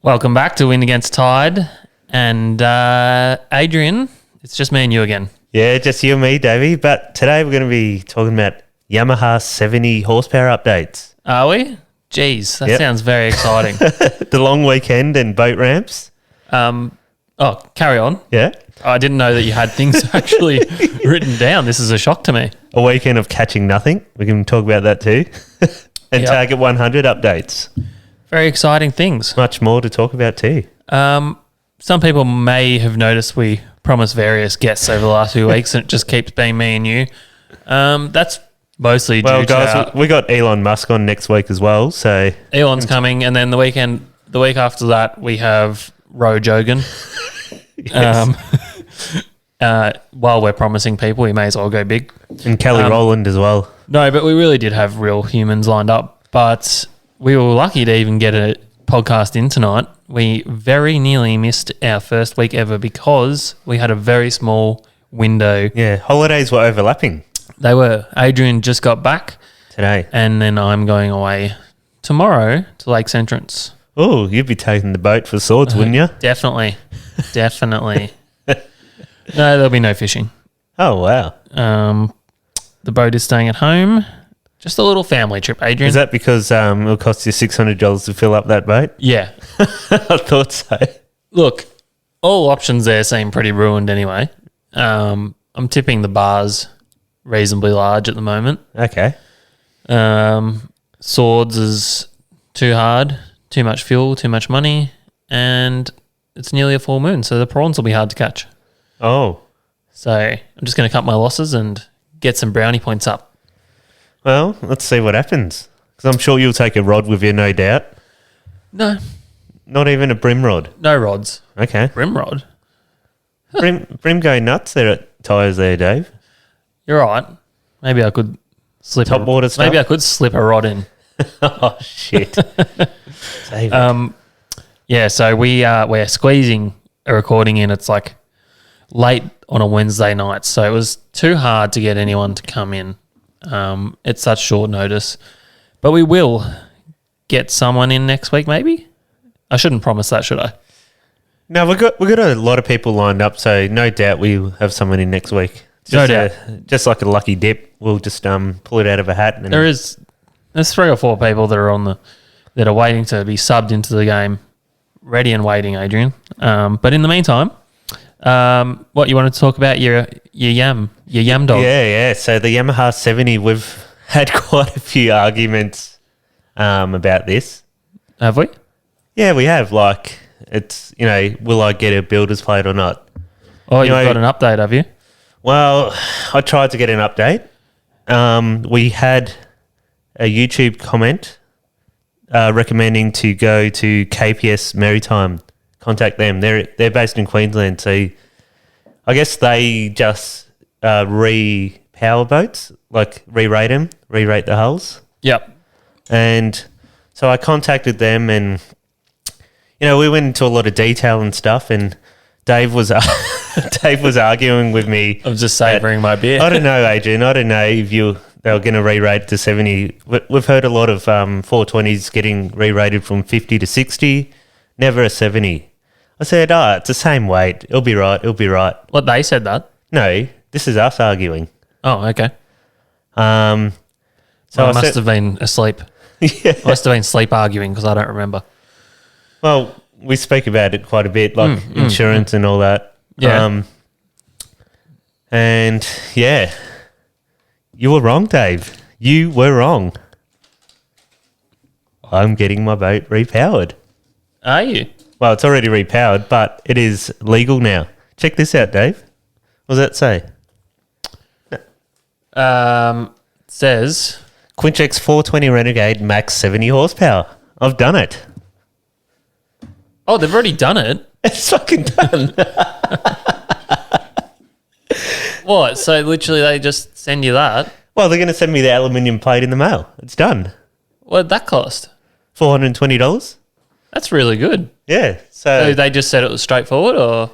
Welcome back to Win Against Tide. And Adrian, it's just me and you again. Yeah, just you and me, Davey. But today we're going to be talking about Yamaha 70 horsepower updates. Are we? Jeez, that sounds very exciting. The long weekend and boat ramps. Carry on. Yeah. I didn't know that you had things actually written down. This is a shock to me. A weekend of catching nothing. We can talk about that too. And Target 100 updates. Very exciting things. Much more to talk about too. Some people may have noticed we promised various guests over the last few weeks and it just keeps being me and you. That's mostly due to we got Elon Musk on next week as well. So Elon's coming, and then the week after that we have Ro Jogan. While we're promising people, we may as well go big. And Kelly Rowland as well. No, but we really did have real humans lined up. But we were lucky to even get a podcast in tonight. We very nearly missed our first week ever because we had a very small window. Yeah, holidays were overlapping. They were. Adrian just got back today. And then I'm going away tomorrow to Lake's Entrance. Oh, you'd be taking the boat for swords, wouldn't you? Definitely. No, there'll be no fishing. Oh, wow. The boat is staying at home. Just a little family trip, Adrian. Is that because it'll cost you $600 to fill up that boat? Yeah. I thought so. Look, all options there seem pretty ruined anyway. I'm tipping the bars reasonably large at the moment. Okay. Swords is too hard, too much fuel, too much money, and it's nearly a full moon, so the prawns will be hard to catch. Oh. So I'm just going to cut my losses and get some brownie points up. Well, let's see what happens. Because I'm sure you'll take a rod with you, no doubt. No. Not even a brim rod? No rods. Okay. Brim rod? Brim go nuts there at tyres there, Dave. You're right. Maybe I could slip top water stuff? Maybe I could slip a rod in. Oh, shit. Save it. Yeah, so we're squeezing a recording in. It's like late on a Wednesday night, so it was too hard to get anyone to come in. It's such short notice, but we will get someone in next week. Maybe I shouldn't promise that, should I? No, we got a lot of people lined up, so no doubt we'll have someone in next week. No doubt. Just like a lucky dip, we'll just pull it out of a hat. And there's 3 or 4 people that are that are waiting to be subbed into the game, ready and waiting, Adrian. But in the meantime, what you wanted to talk about your yam dog? Yeah. So the Yamaha 70, we've had quite a few arguments about this. Have we? Yeah, we have. Like, it's, will I get a builder's plate or not? Oh, you've got an update, have you? Well, I tried to get an update. We had a YouTube comment recommending to go to KPS Maritime. Contact them. They're based in Queensland, so I guess they just re-power boats, like re-rate the hulls. Yep. And so I contacted them, and we went into a lot of detail and stuff, and Dave was arguing with me. I'm just savouring my beer. I don't know, Adrian. I don't know if they were going to re-rate it to 70. We've heard a lot of 420s getting re-rated from 50 to 60. Never a 70. I said, it's the same weight. It'll be right. What, they said that? No, this is us arguing. Oh, okay. So I must have been asleep. Yeah. I must have been sleep arguing because I don't remember. Well, we speak about it quite a bit, like insurance and all that. Yeah. And, yeah, you were wrong, Dave. You were wrong. I'm getting my boat repowered. Are you? Well, it's already repowered, but it is legal now. Check this out, Dave. What does that say? Says Quinchex 420 Renegade max 70 horsepower. I've done it. Oh, they've already done it? It's fucking done. What? So literally they just send you that? Well, they're going to send me the aluminium plate in the mail. It's done. What did that cost? $420. That's really good. Yeah. So they just said it was straightforward, or?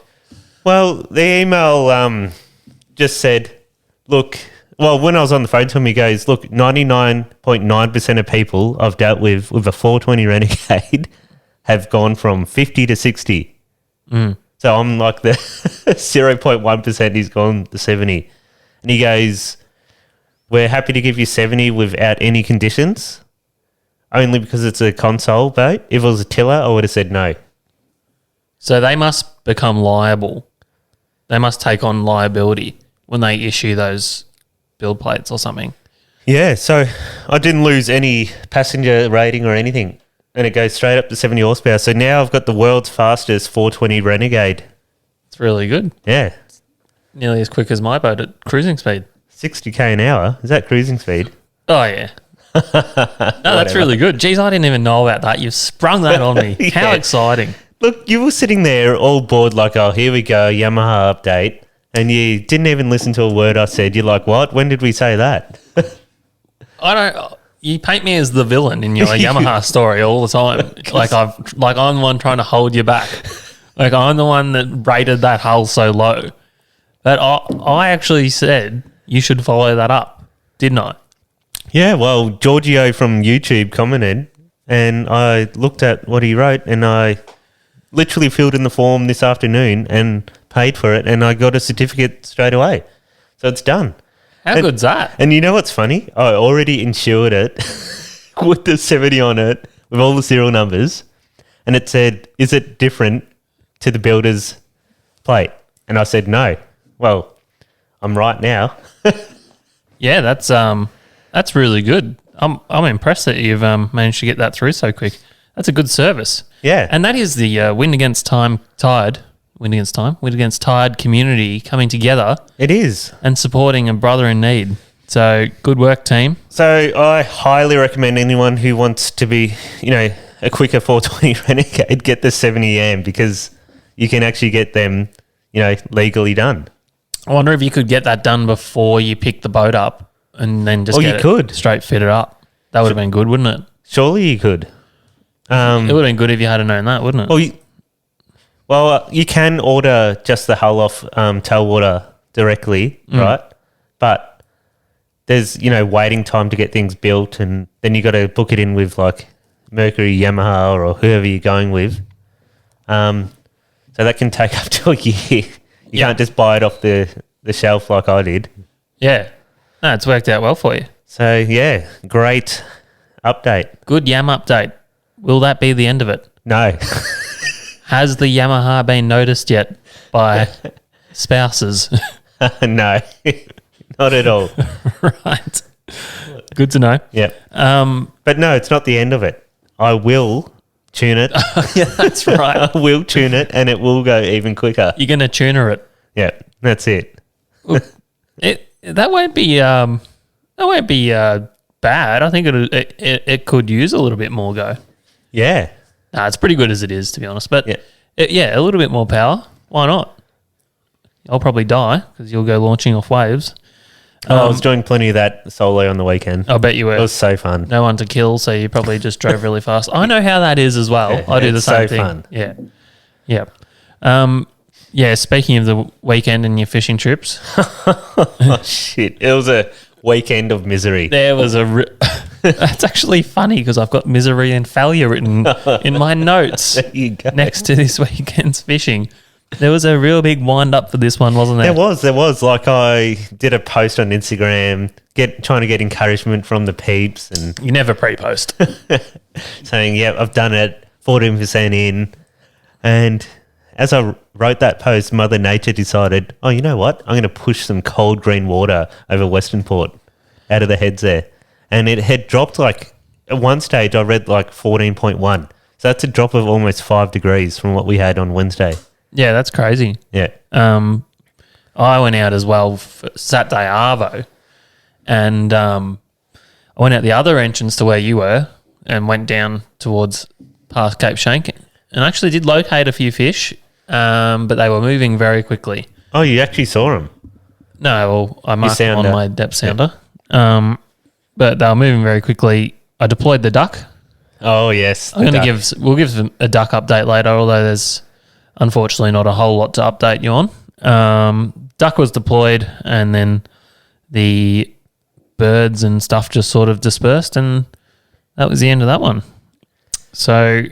Well, the email just said, look, well, when I was on the phone to him, he goes, look, 99.9% of people I've dealt with a 420 Renegade have gone from 50 to 60. So I'm like the 0.1%. He's gone to 70. And he goes, we're happy to give you 70 without any conditions, only because it's a console boat. If it was a tiller, I would have said no. So they must become liable. They must take on liability when they issue those build plates or something. Yeah, so I didn't lose any passenger rating or anything, and it goes straight up to 70 horsepower. So now I've got the world's fastest 420 Renegade. It's really good. Yeah. Nearly as quick as my boat at cruising speed. 60k an hour. Is that cruising speed? Oh, yeah. No, that's really good. Geez, I didn't even know about that. You've sprung that on me. How exciting. Look, you were sitting there all bored like, oh, here we go, Yamaha update, and you didn't even listen to a word I said. You're like, what? When did we say that? I don't. You paint me as the villain in your Yamaha story all the time. I'm the one trying to hold you back. Like I'm the one that rated that hull so low. But I actually said you should follow that up, didn't I? Yeah, well, Giorgio from YouTube commented, and I looked at what he wrote, and I literally filled in the form this afternoon and paid for it, and I got a certificate straight away. So it's done. How good's that? And you know what's funny? I already insured it with the 70 on it, with all the serial numbers, and it said, is it different to the builder's plate? And I said, no. Well, I'm right now. Yeah, that's really good. I'm impressed that you've managed to get that through so quick. That's a good service. Yeah. And that is the Wind Against Tide community coming together. It is. And supporting a brother in need. So good work, team. So I highly recommend anyone who wants to be, a quicker 420 Renegade, get the 70 AM, because you can actually get them, legally done. I wonder if you could get that done before you pick the boat up and then just get it straight fitted up. That would have been good, wouldn't it? Surely you could. It would have been good if you had known that, wouldn't it? Well, you can order just the hull off Tailwater directly, right? But there's, waiting time to get things built, and then you got to book it in with like Mercury, Yamaha, or whoever you're going with. So that can take up to a year. You can't just buy it off the shelf like I did. Yeah. No, it's worked out well for you. So, yeah, great update. Good Yam update. Will that be the end of it? No. Has the Yamaha been noticed yet by spouses? No, not at all. Right. Good to know. Yeah. But no, it's not the end of it. I will tune it. Yeah, that's right. I will tune it, and it will go even quicker. You're going to tuner it. Yeah, that's it. Look, that won't be bad. I think it could use a little bit more go. Yeah. Nah, it's pretty good as it is, to be honest. But a little bit more power. Why not? I'll probably die because you'll go launching off waves. I was doing plenty of that solo on the weekend. I bet you were. It was so fun. No one to kill, so you probably just drove really fast. I know how that is as well. Yeah, I do the same thing. Fun. Yeah. Yeah. Speaking of the weekend and your fishing trips. Oh, shit. It was a weekend of misery. There was That's actually funny because I've got misery and failure written in my notes There you go. next to this weekend's fishing. There was a real big wind up for this one, wasn't there? There was. Like, I did a post on Instagram trying to get encouragement from the peeps, and You never pre-post. saying, yeah, I've done it, 14% in. And as I wrote that post, Mother Nature decided, oh, you know what? I'm going to push some cold green water over Western Port out of the heads there. And it had dropped like, at one stage I read like 14.1. So that's a drop of almost 5 degrees from what we had on Wednesday. Yeah, that's crazy. Yeah. I went out as well for Saturday Arvo, and I went out the other entrance to where you were and went down towards past Cape Shank, and actually did locate a few fish, but they were moving very quickly. Oh, you actually saw them? No, well, I marked them on sounder. my depth sounder, but they were moving very quickly. I deployed the duck. Oh, yes. We'll give them a duck update later, although there's unfortunately not a whole lot to update you on. Duck was deployed, and then the birds and stuff just sort of dispersed, and that was the end of that one. So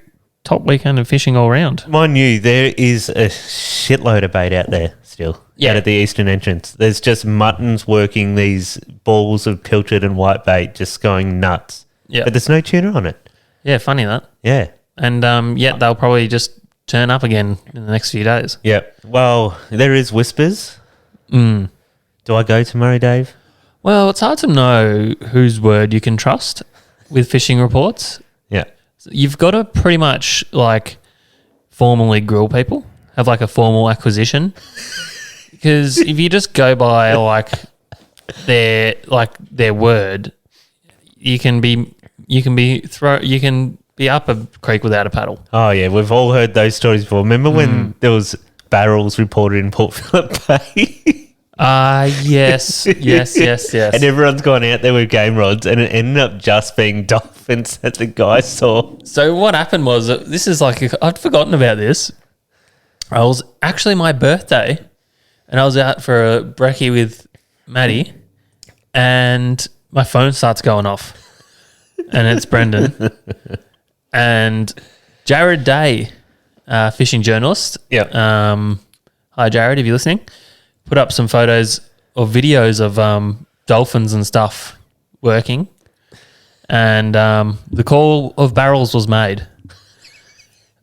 top weekend of fishing all round. Mind you, there is a shitload of bait out there still. Yeah. Out at the eastern entrance. There's just muttons working these balls of pilchard and white bait just going nuts. Yeah. But there's no tuna on it. Yeah, funny that. Yeah. And they'll probably just turn up again in the next few days. Yeah. Well, there is whispers. Mm. Do I go to Murray, Dave? Well, it's hard to know whose word you can trust with fishing reports. Yeah. You've got to pretty much like formally grill people, have like a formal acquisition. Because if you just go by their word, you can be up a creek without a paddle. Oh, yeah. We've all heard those stories before. Remember when there was barrels reported in Port Phillip Bay? Yes. And everyone's gone out there with game rods and it ended up just being dolphins that the guy saw. So what happened was, this is I'd forgotten about this. It was actually my birthday and I was out for a brekkie with Maddie and my phone starts going off and it's Brendan and Jared Day, fishing journalist. Yeah. Hi, Jared, if you're listening. Put up some photos or videos of dolphins and stuff working. And the call of barrels was made.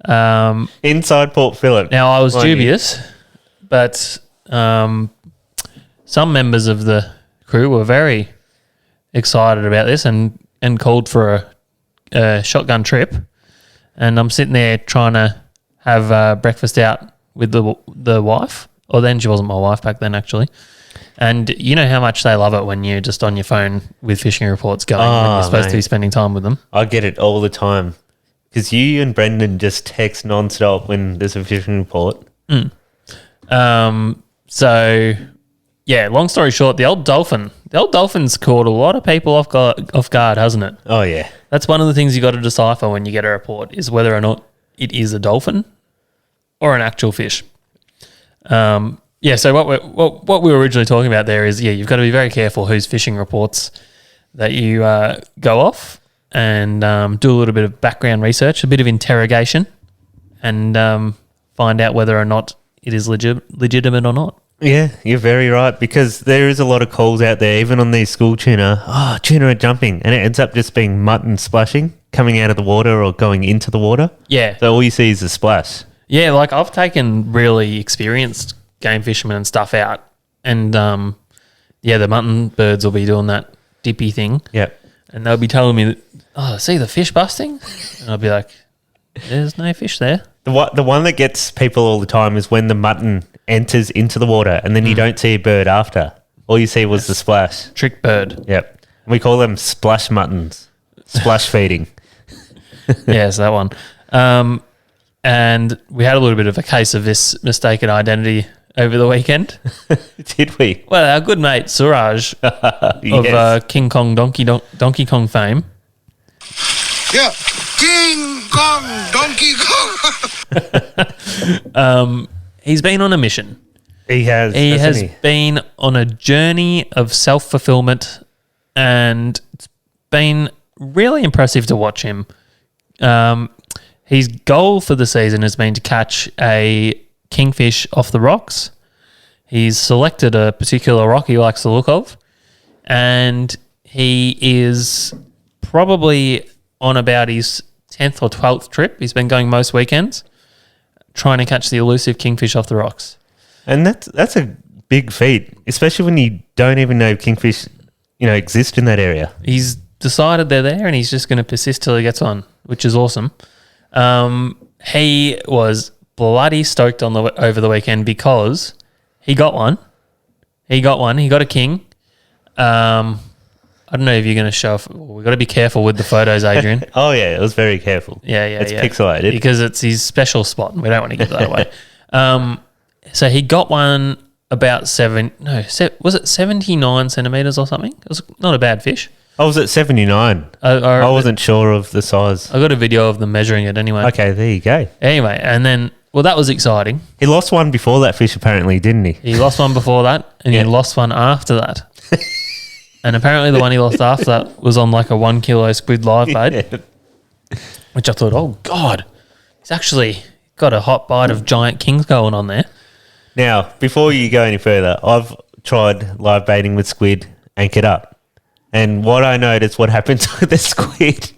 Inside Port Phillip. Now, I was dubious, but some members of the crew were very excited about this and called for a shotgun trip. And I'm sitting there trying to have breakfast out with the wife. Or then she wasn't my wife back then, actually. And you know how much they love it when you're just on your phone with fishing reports going when you're supposed to be spending time with them. I get it all the time. Because you and Brendan just text nonstop when there's a fishing report. So, yeah, long story short, the old dolphin's caught a lot of people off guard, hasn't it? Oh, yeah. That's one of the things you got to decipher when you get a report is whether or not it is a dolphin or an actual fish. So what we were originally talking about there is, you've got to be very careful whose fishing reports that you go off and do a little bit of background research, a bit of interrogation, and find out whether or not it is legitimate or not. Yeah, you're very right because there is a lot of calls out there, even on these school tuna. Tuna are jumping, and it ends up just being mutton splashing, coming out of the water or going into the water. Yeah. So all you see is a splash. Yeah, like I've taken really experienced game fishermen and stuff out, and the mutton birds will be doing that dippy thing. Yeah. And they'll be telling me, see the fish busting? And I'll be like, there's no fish there. The one that gets people all the time is when the mutton enters into the water and then you don't see a bird after. All you see was the splash. Trick bird. Yep. We call them splash muttons. Splash feeding. Yes, that one. And we had a little bit of a case of this mistaken identity over the weekend. Did we? Well, our good mate Suraj Yes. of King Kong Donkey Kong fame. Yeah, King Kong, Donkey Kong. He's been on a mission. He has. He has hasn't been on a journey of self-fulfillment, and it's been really impressive to watch him. His goal for the season has been to catch a kingfish off the rocks. He's selected a particular rock he likes the look of, and he is probably on about his 10th or 12th trip. He's been going most weekends trying to catch the elusive kingfish off the rocks. And that's a big feat, especially when you don't even know kingfish, exist in that area. He's decided they're there and he's just going to persist till he gets on, which is awesome. He was bloody stoked over the weekend because he got one. He got a king. I don't know if you're going to show off. We've got to be careful with the photos, Adrian. Oh, yeah. It was very careful. Yeah. It's pixelated. Because it's his special spot and we don't want to give that away. So he got one about was it 79 centimetres or something? It was not a bad fish. I was at 79. I wasn't sure of the size. I got a video of them measuring it anyway. Okay, there you go. Anyway, and then, that was exciting. He lost one before that fish, apparently, didn't he? He lost one before that, and he lost one after that. And apparently the one he lost after that was on like a 1 kilo squid live bait, which I thought, oh, God, He's actually got a hot bite of giant kings going on there. Now, before you go any further, I've tried live baiting with squid anchored up. And what I noticed, what happens with the squid,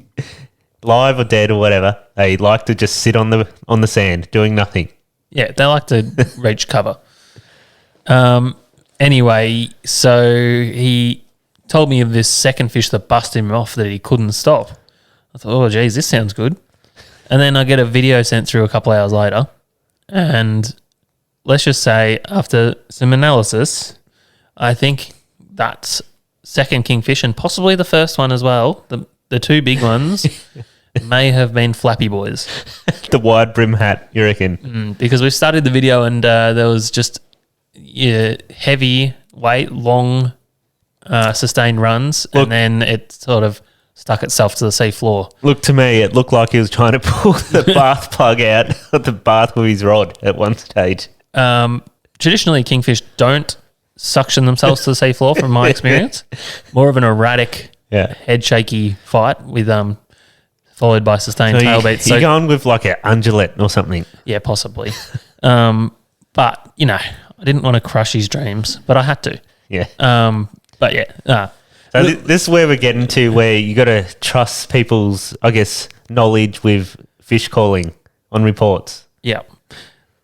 live or dead or whatever, they like to just sit on the sand doing nothing. Yeah, they like to reach cover. Anyway, so he told me of this second fish that busted him off that he couldn't stop. I thought, oh, geez, this sounds good. And then I get a video sent through a couple hours later, and let's just say after some analysis, I think that second kingfish and possibly the first one as well, the two big ones, may have been flappy boys. The wide brim hat, you reckon? Because we started the video and there was just heavy weight, long, sustained runs, and then it sort of stuck itself to the sea floor. Look, to me, it looked like he was trying to pull the bath plug out of the bath with his rod at one stage. Traditionally, kingfish don't suction themselves to the sea floor, from my experience. More of an erratic, head shaky fight with followed by sustained tail beats. So you're going with like an undulate or something? Yeah, possibly. But, you know, I didn't want to crush his dreams, but I had to. Yeah. But yeah. So this is where we're getting to, where you got to trust people's, I guess, knowledge with fish calling on reports. Yeah.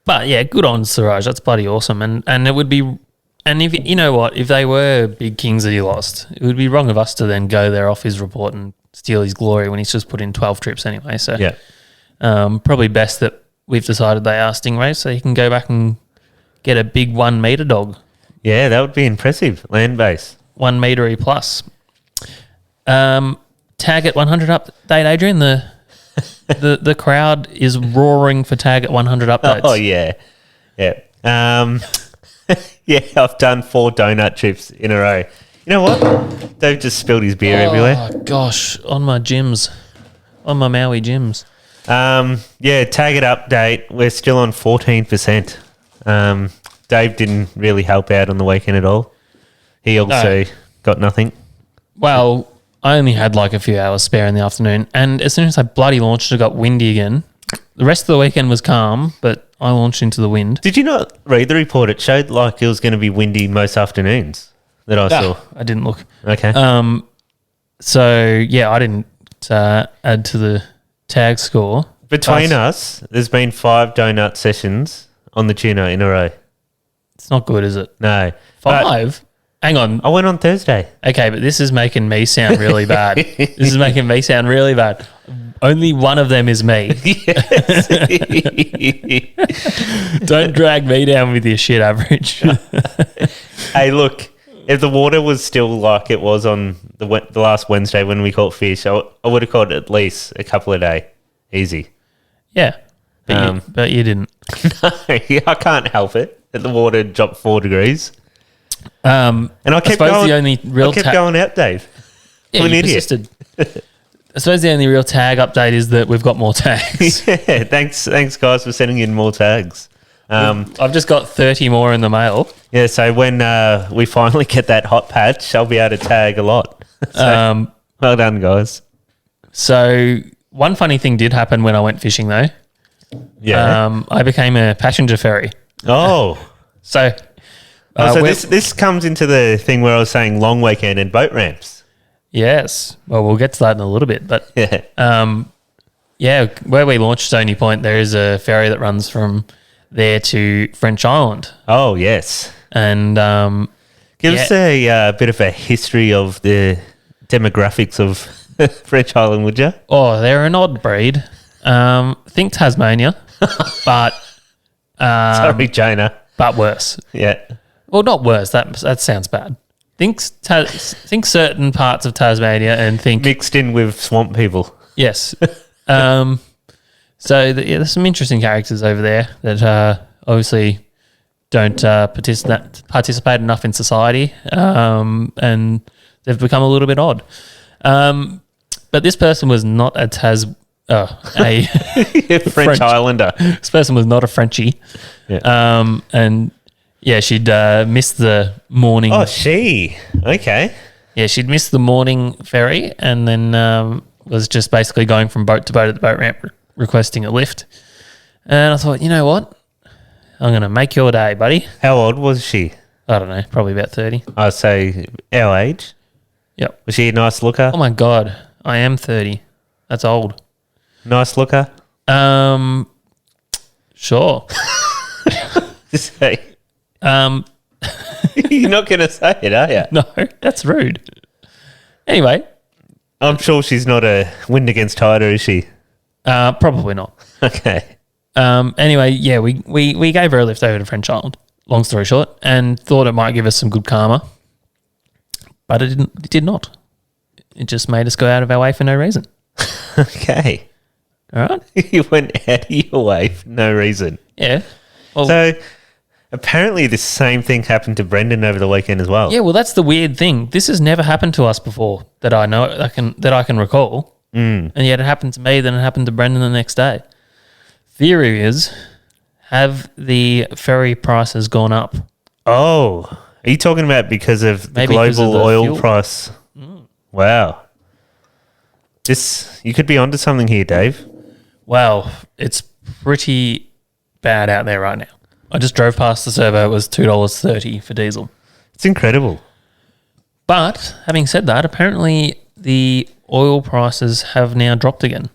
But yeah, good on Siraj. That's bloody awesome. And it would be, and if you know what, if they were big kings that he lost, it would be wrong of us to then go there off his report and steal his glory when he's just put in 12 trips anyway. So yeah, probably best that we've decided they are stingrays, so he can go back and get a big 1 metre dog. Yeah, that would be impressive. Land base. 1 metre plus. Tag at 100 update, Adrian. The crowd is roaring for tag at 100 updates. Oh yeah, yeah. Yeah, I've done 4 donut trips in a row. You know what? Dave just spilled his beer everywhere. Oh gosh, on my gyms, on my Maui gyms. Yeah, tag it update. We're still on 14%. Dave didn't really help out on the weekend at all. He also got nothing. Well, I only had like a few hours spare in the afternoon, and as soon as I bloody launched, it got windy again. The rest of the weekend was calm, but I launched into the wind. Did you not read the report? It showed like it was going to be windy most afternoons that I saw. I didn't look. Okay. So, yeah, I didn't add to the tag score. Between us, there's been 5 donut sessions on the tuna in a row. It's not good, is it? No. 5? Hang on. I went on Thursday. Okay, but this is making me sound really bad. This is making me sound really bad. Only one of them is me. Don't drag me down with your shit average. Hey, look, if the water was still like it was on the last Wednesday when we caught fish, I would have caught at least a couple a day. Easy. Yeah, but you didn't. No, I can't help it. The water dropped 4 degrees. And I kept going. The only real going out, Dave. Yeah, I'm an you idiot. persisted. I suppose the only real tag update is that we've got more tags. Yeah, thanks guys for sending in more tags. I've just got 30 more in the mail. Yeah, so when we finally get that hot patch, I'll be able to tag a lot. So, well done, guys. So one funny thing did happen when I went fishing, though. Yeah. I became a passenger ferry. Oh. So this comes into the thing where I was saying long weekend and boat ramps. Yes. Well, we'll get to that in a little bit. But, yeah, where we launched Stony Point, there is a ferry that runs from there to French Island. Oh, yes. And give us a bit of a history of the demographics of French Island, would you? Oh, they're an odd breed. Think Tasmania, but sorry, Jonah, but worse. Yeah. Well, not worse. That sounds bad. Think certain parts of Tasmania and think mixed in with swamp people. Yes. So there's some interesting characters over there that obviously don't participate enough in society, and they've become a little bit odd. But this person was not a French Islander. This person was not a Frenchie. Yeah. And yeah, she'd missed the morning. Oh, okay. Yeah, she'd missed the morning ferry and then was just basically going from boat to boat at the boat ramp requesting a lift. And I thought, you know what? I'm going to make your day, buddy. How old was she? I don't know, probably about 30. I'd say our age. Yep. Was she a nice looker? Oh my God, I am 30. That's old. Nice looker? Sure. Just say. Um, You're not going to say it, are you? no, that's rude. Anyway, I'm sure she's not a wind against tide, is she? probably not. Okay. Anyway, yeah, we gave her a lift over to French Island, long story short, and thought it might give us some good karma. But it didn't. It did not. It just made us go out of our way for no reason. Okay. All right? You went out of your way for no reason. Yeah. Well, So apparently the same thing happened to Brendan over the weekend as well. yeah, well, that's the weird thing. This has never happened to us before that I know that I can recall. And yet it happened to me, then it happened to Brendan the next day. Theory is, have the ferry prices gone up? Oh, are you talking about because of the Maybe because global of the oil fuel. price? Wow. You could be onto something here, Dave. Well, it's pretty bad out there right now. I just drove past the servo. It was $2.30 for diesel. It's incredible. But having said that, apparently the oil prices have now dropped again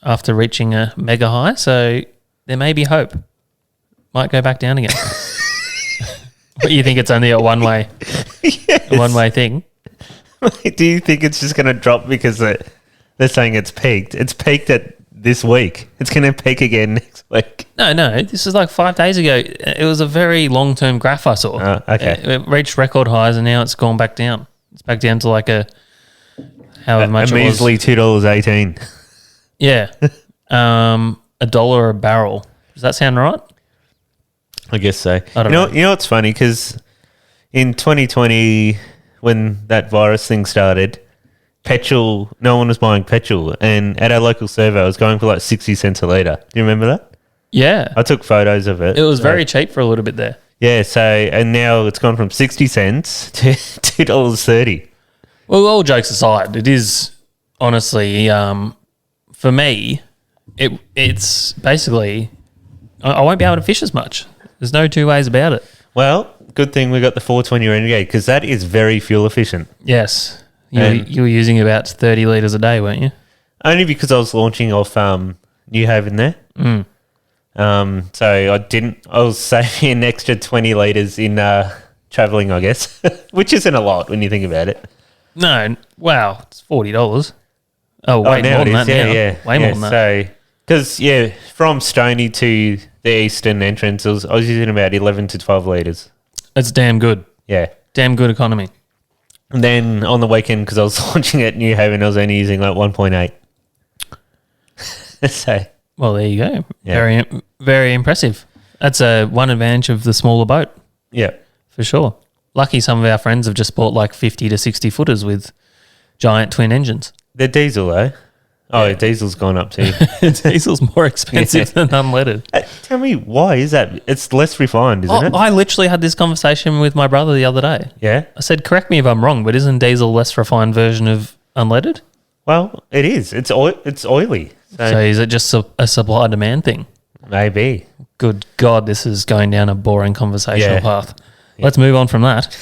after reaching a mega high. So there may be hope. Might go back down again. But you think it's only a one-way thing? Do you think it's just going to drop because they're saying it's peaked? It's peaked at this week. It's going to peak again next week. No. This is like 5 days ago. It was a very long-term graph I saw. Okay. It reached record highs and now it's gone back down. It's back down to like however much a it was. measly $2.18. Yeah. $1 a barrel. Does that sound right? I guess so. I don't know. You know what's funny? Because in 2020, when that virus thing started, petrol, no one was buying petrol. And at our local servo, it was going for like 60 cents a litre. Do you remember that? Yeah. I took photos of it. It was very cheap for a little bit there. Yeah, so, and now it's gone from 60 cents to $2.30. Well, all jokes aside, it is honestly, for me, it's basically, I won't be able to fish as much. There's no two ways about it. Well, good thing we got the 420 Renegade because that is very fuel efficient. Yes. And- You were using about 30 litres a day, weren't you? Only because I was launching off New Haven there. So I was saving an extra 20 litres in travelling, I guess, which isn't a lot when you think about it. No. Wow. It's $40. Oh, way now more it than is. that now. Yeah. Way more than that. So, because, from Stony to the eastern entrance, I was using about 11 to 12 litres. It's damn good. Yeah. Damn good economy. And then on the weekend, because I was launching at New Haven, I was only using like 1.8. So, Well, there you go. Yeah. Very, very impressive. That's one advantage of the smaller boat, yeah. for sure. Lucky some of our friends have just bought like 50 to 60 footers with giant twin engines. They're diesel, though. Oh, diesel's gone up too. Diesel's more expensive than unleaded. Tell me, why is that? It's less refined, isn't it? I literally had this conversation with my brother the other day. Yeah. I said, correct me if I'm wrong, but isn't diesel a less refined version of unleaded? Well, it is. It's oily. So is it just a supply-demand thing? Maybe. Good God, this is going down a boring conversational Yeah. path. Let's move on from that.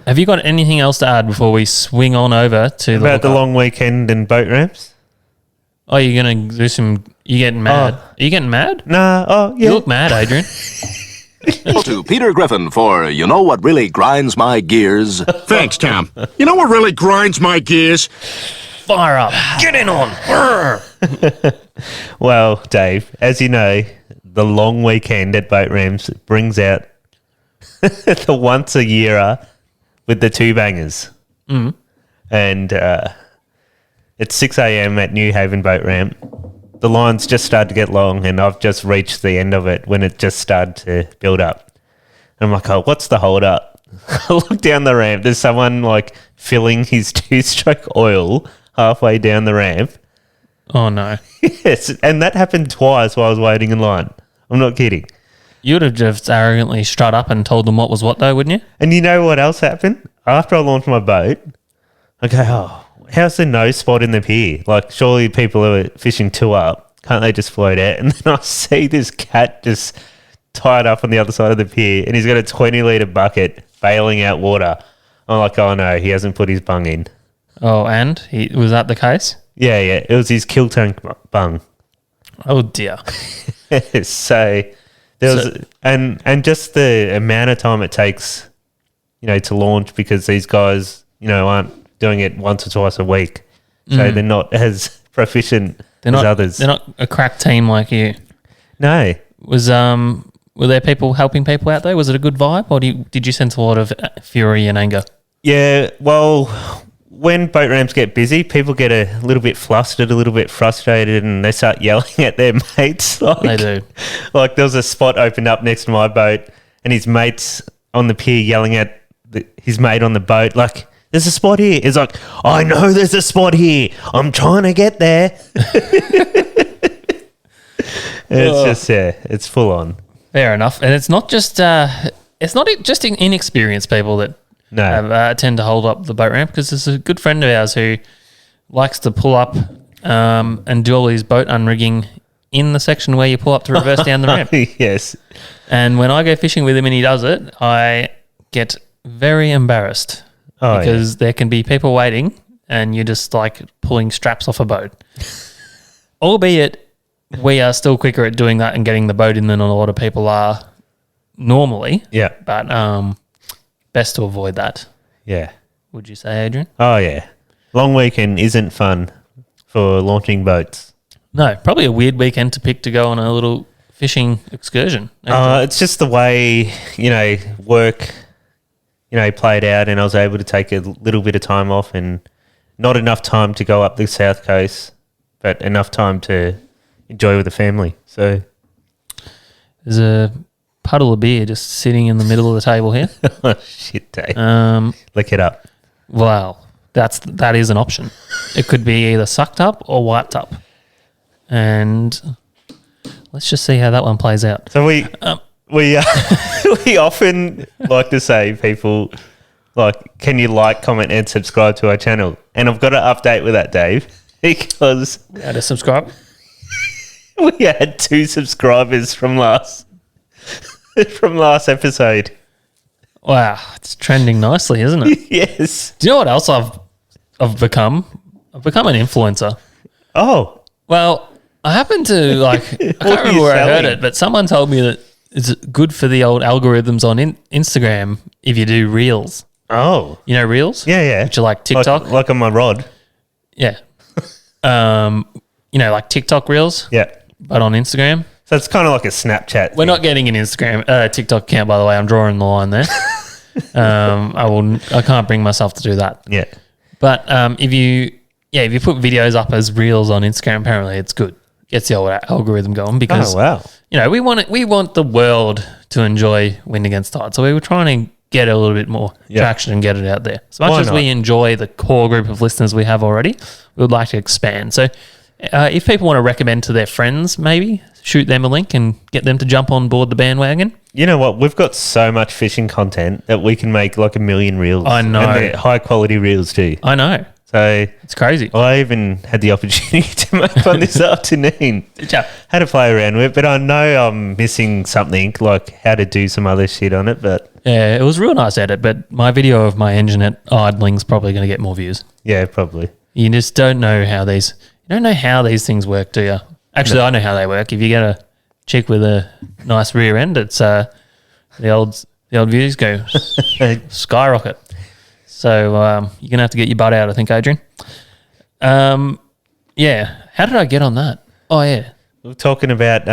Have you got anything else to add before we swing on over to About the hookup? long weekend and boat ramps? Oh, you're going to do some... You getting mad? Are you getting mad? Nah. Oh, yeah. You look mad, Adrian. To Peter Griffin for You Know What Really Grinds My Gears. Thanks, Tom. You know what really grinds my gears? Fire up. Get in on. Well, Dave, as you know, the long weekend at boat ramps brings out the once a year with the two bangers. And it's 6 a.m. at New Haven boat ramp. The lines just started to get long, and I've just reached the end of it when it just started to build up. And I'm like, oh, what's the hold up? I look down the ramp. There's someone like filling his two-stroke oil halfway down the ramp. Oh, no. Yes, and that happened twice while I was waiting in line. I'm not kidding. You would have just arrogantly strut up and told them what was what, though, wouldn't you? And you know what else happened? After I launched my boat, I go, oh, how's the no spot in the pier? Like, surely people are fishing two up. Can't they just float out? And then I see this cat just tied up on the other side of the pier, and he's got a 20-litre bucket bailing out water. I'm like, oh no, he hasn't put his bung in. Oh, and was that the case? Yeah, it was his kill tank bung. Oh dear. So there was, and just the amount of time it takes, to launch, because these guys, aren't doing it once or twice a week, so they're not as proficient as others. They're not a crack team like you. No. Were there people helping people out there? Was it a good vibe, or did you sense a lot of fury and anger? Yeah, well, when boat ramps get busy, people get a little bit flustered, a little bit frustrated, and they start yelling at their mates. They do. Like, there was a spot opened up next to my boat, and his mates on the pier yelling at his mate on the boat, like, there's a spot here. It's like, I know there's a spot here. I'm trying to get there. It's just, it's full on. Fair enough. And it's not just inexperienced people that tend to hold up the boat ramp, because there's a good friend of ours who likes to pull up and do all his boat unrigging in the section where you pull up to reverse down the ramp. Yes. And when I go fishing with him and he does it, I get very embarrassed because there can be people waiting and you're just like pulling straps off a boat. Albeit we are still quicker at doing that and getting the boat in than a lot of people are normally. Yeah. But best to avoid that. Yeah. Would you say, Adrian? Oh, yeah. Long weekend isn't fun for launching boats. No, probably a weird weekend to pick to go on a little fishing excursion. It's just the way, work, played out, and I was able to take a little bit of time off, and not enough time to go up the south coast, but enough time to enjoy with the family. So there's a puddle of beer just sitting in the middle of the table here. Oh, shit, Dave. Lick it up. Well, that is an option. It could be either sucked up or wiped up. And let's just see how that one plays out. So we often like to say, people, like, can you like, comment, and subscribe to our channel? And I've got an update with that, Dave, because How to subscribe? we had 2 subscribers from last episode. Wow, it's trending nicely, isn't it? Yes. Do you know what else I've become? I've become an influencer. Oh. Well, I happen to I can't remember where I heard it, but someone told me that it's good for the old algorithms on Instagram if you do reels. Oh. You know reels? Yeah. Which are like TikTok. Like on my rod. Yeah. Like TikTok reels. Yeah. But on Instagram. So it's kind of like a Snapchat. We're not getting an Instagram TikTok account, by the way. I'm drawing the line there. I can't bring myself to do that. Yeah. But if you put videos up as reels on Instagram, apparently it's good. Gets the old algorithm going because we want the world to enjoy Wind Against Tide. So we were trying to get a little bit more traction and get it out there. As much as we enjoy the core group of listeners we have already, we would like to expand. So if people want to recommend to their friends, maybe shoot them a link and get them to jump on board the bandwagon. You know what? We've got so much fishing content that we can make like 1 million reels. I know. And they're high quality reels too. I know. So it's crazy. I even had the opportunity to make one this afternoon. Did you? Had to play around with it, but I know I'm missing something, like how to do some other shit on it. But yeah, it was real nice edit, but my video of my engine at idling's probably going to get more views. Yeah, probably. You just don't know how these things work, do you? Actually, no. I know how they work. If you get a chick with a nice rear end, it's the old views go skyrocket. So you're going to have to get your butt out, I think, Adrian. Yeah. How did I get on that? Oh, yeah. We were talking about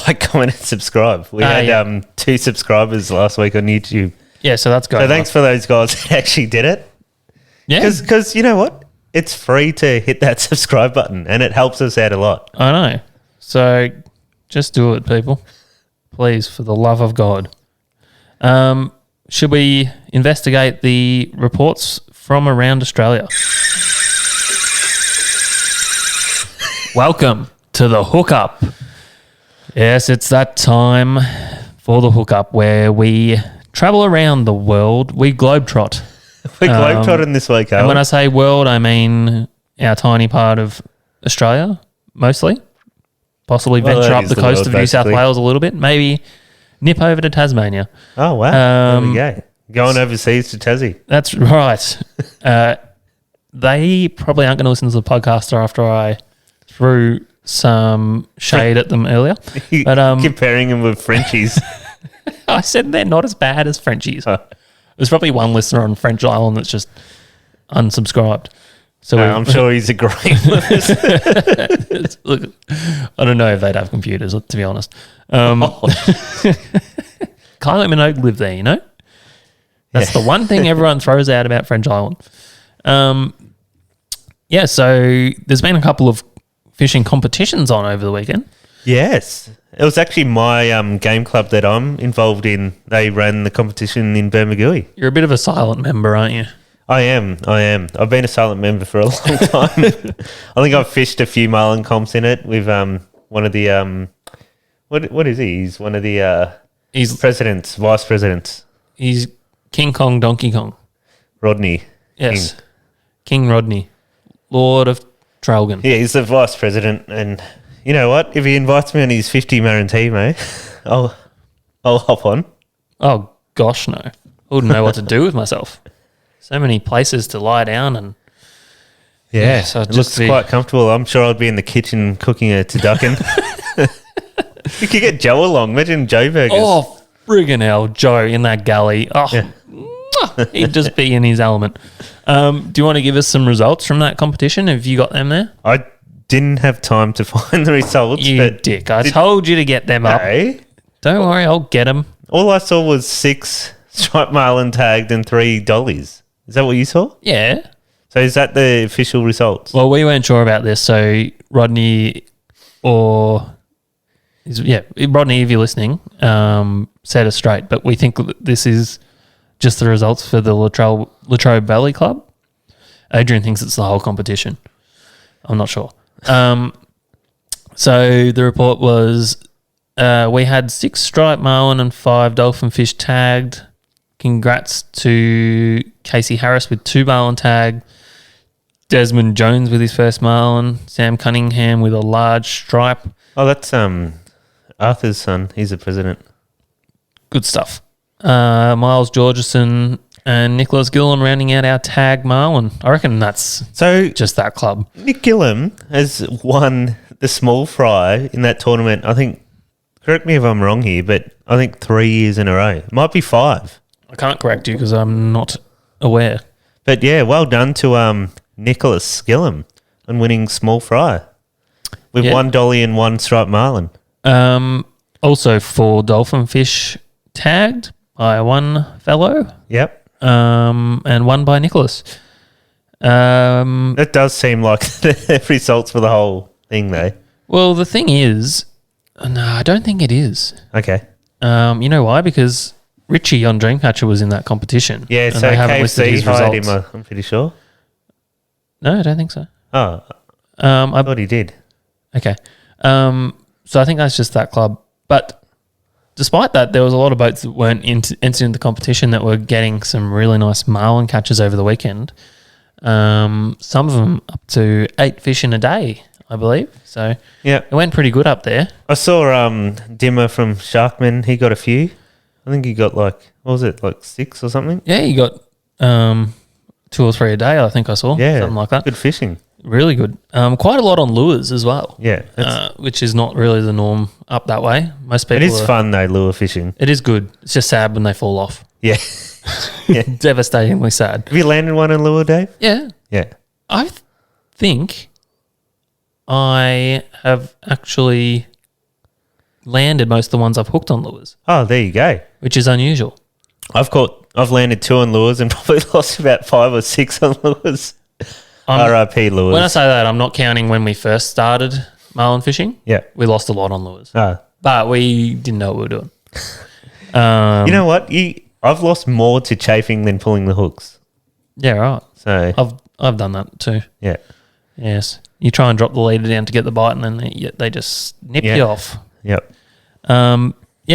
like, comment, and subscribe. We had 2 subscribers last week on YouTube. Yeah, so that's great. So thanks for those guys that actually did it. Yeah. Because you know what? It's free to hit that subscribe button, and it helps us out a lot. I know. So just do it, people. Please, for the love of God. Should we investigate the reports from around Australia? Welcome to the hookup. Yes, it's that time for the hookup where we travel around the world. We globetrot. We're globetrotting this week, and when I say world, I mean our tiny part of Australia, mostly. possibly Well, venture that up is the the coast world, of New South basically. Wales a little bit. Maybe nip over to Tasmania. Oh, wow. There we go. Going overseas to Tassie. That's right. They probably aren't going to listen to the podcast after I threw some shade at them earlier. But Comparing them with Frenchies. I said they're not as bad as Frenchies. There's probably one listener on French Island that's just unsubscribed. So I'm sure he's agreeing with us. look, I don't know if they'd have computers, to be honest. Kylie Minogue lived there, you know? That's the one thing everyone throws out about French Island. Yeah, so there's been a couple of fishing competitions on over the weekend. Yes. It was actually my game club that I'm involved in. They ran the competition in Bermagui. You're a bit of a silent member, aren't you? I am. I've been a silent member for a long time. I think I've fished a few marlin comps in it with one of the what is he? He's one of the He's vice presidents. He's King Kong Donkey Kong. Rodney. Yes. King Rodney. Lord of Tralgan. Yeah, he's the vice president, and you know what? If he invites me on his 50 Marantee, mate, I'll hop on. Oh, gosh, no. I wouldn't know what to do with myself. So many places to lie down and... Yeah, so it just looks be- quite comfortable. I'm sure I'd be in the kitchen cooking a turducken. You could get Joe along. Imagine Joe burgers. Oh, friggin' hell, Joe in that galley. Oh, Yeah. he'd just be in his element. Do you want to give us some results from that competition? Have you got them there? I didn't have time to find the results. You but dick. I told you to get them up. hey, Don't worry, I'll get them. all I saw was 6 striped marlin tagged and 3 dollies. Is that what you saw? Yeah. So is that the official results? Well, we weren't sure about this, so Rodney Rodney, if you're listening, set us straight. But we think that this is just the results for the Latrobe Valley Club. Adrian thinks it's the whole competition. I'm not sure. So the report was we had 6 striped marlin and 5 dolphin fish tagged. Congrats to Casey Harris with 2 marlin tagged. Desmond Jones with his first marlin. Sam Cunningham with a large stripe. Oh, that's Arthur's son. He's the president. Good stuff. Miles Georgeson and Nicholas Gillen rounding out our tag marlin. I reckon that's So just that club. Nick Gillum has won the small fry in that tournament. I think, correct me if I'm wrong here, but I think 3 years in a row. It might be 5. I can't correct you because I'm not aware. But yeah, well done to Nicholas Gillum on winning small fry with Yeah. 1 dolly and 1 striped marlin. Also 4 dolphin fish tagged by one fellow, Yep. and 1 by Nicholas. That does seem like the results for the whole thing, though. Well, the thing is, no, I don't think it is. Okay. You know why? Because Richie on Dreamcatcher was in that competition. Yeah, and so they haven't listed KFC his hired him, results. I'm pretty sure. No, I don't think so. Oh, I I thought he did. Okay. So I think that's just that club. But despite that, there was a lot of boats that weren't entered in the competition that were getting some really nice marlin catches over the weekend. Some of them up to 8 fish in a day, I believe. So Yeah. it went pretty good up there. I saw Dimmer from Sharkman. He got a few. I think he got like 6 or something. Yeah, you got 2 or 3 a day, I think I saw. Yeah. Something like that. Good fishing. Really good. Quite a lot on lures as well. Yeah. Which is not really the norm up that way. Most people It is are- fun though, lure fishing. It is good. It's just sad when they fall off. Yeah. Devastatingly sad. Have you landed one on lure, Dave? Yeah. Yeah. I think I have actually landed most of the ones I've hooked on lures, Oh, there you go. which is unusual. I've landed 2 on lures and probably lost about 5 or 6 on lures. RIP lures. When I say that, I'm not counting when we first started marlin fishing. Yeah. We lost a lot on lures, Ah. but we didn't know what we were doing. You know what? I've lost more to chafing than pulling the hooks. Yeah, right. So I've done that too. yeah. Yes. You try and drop the leader down to get the bite, and then they just nip Yeah. you off. Yep.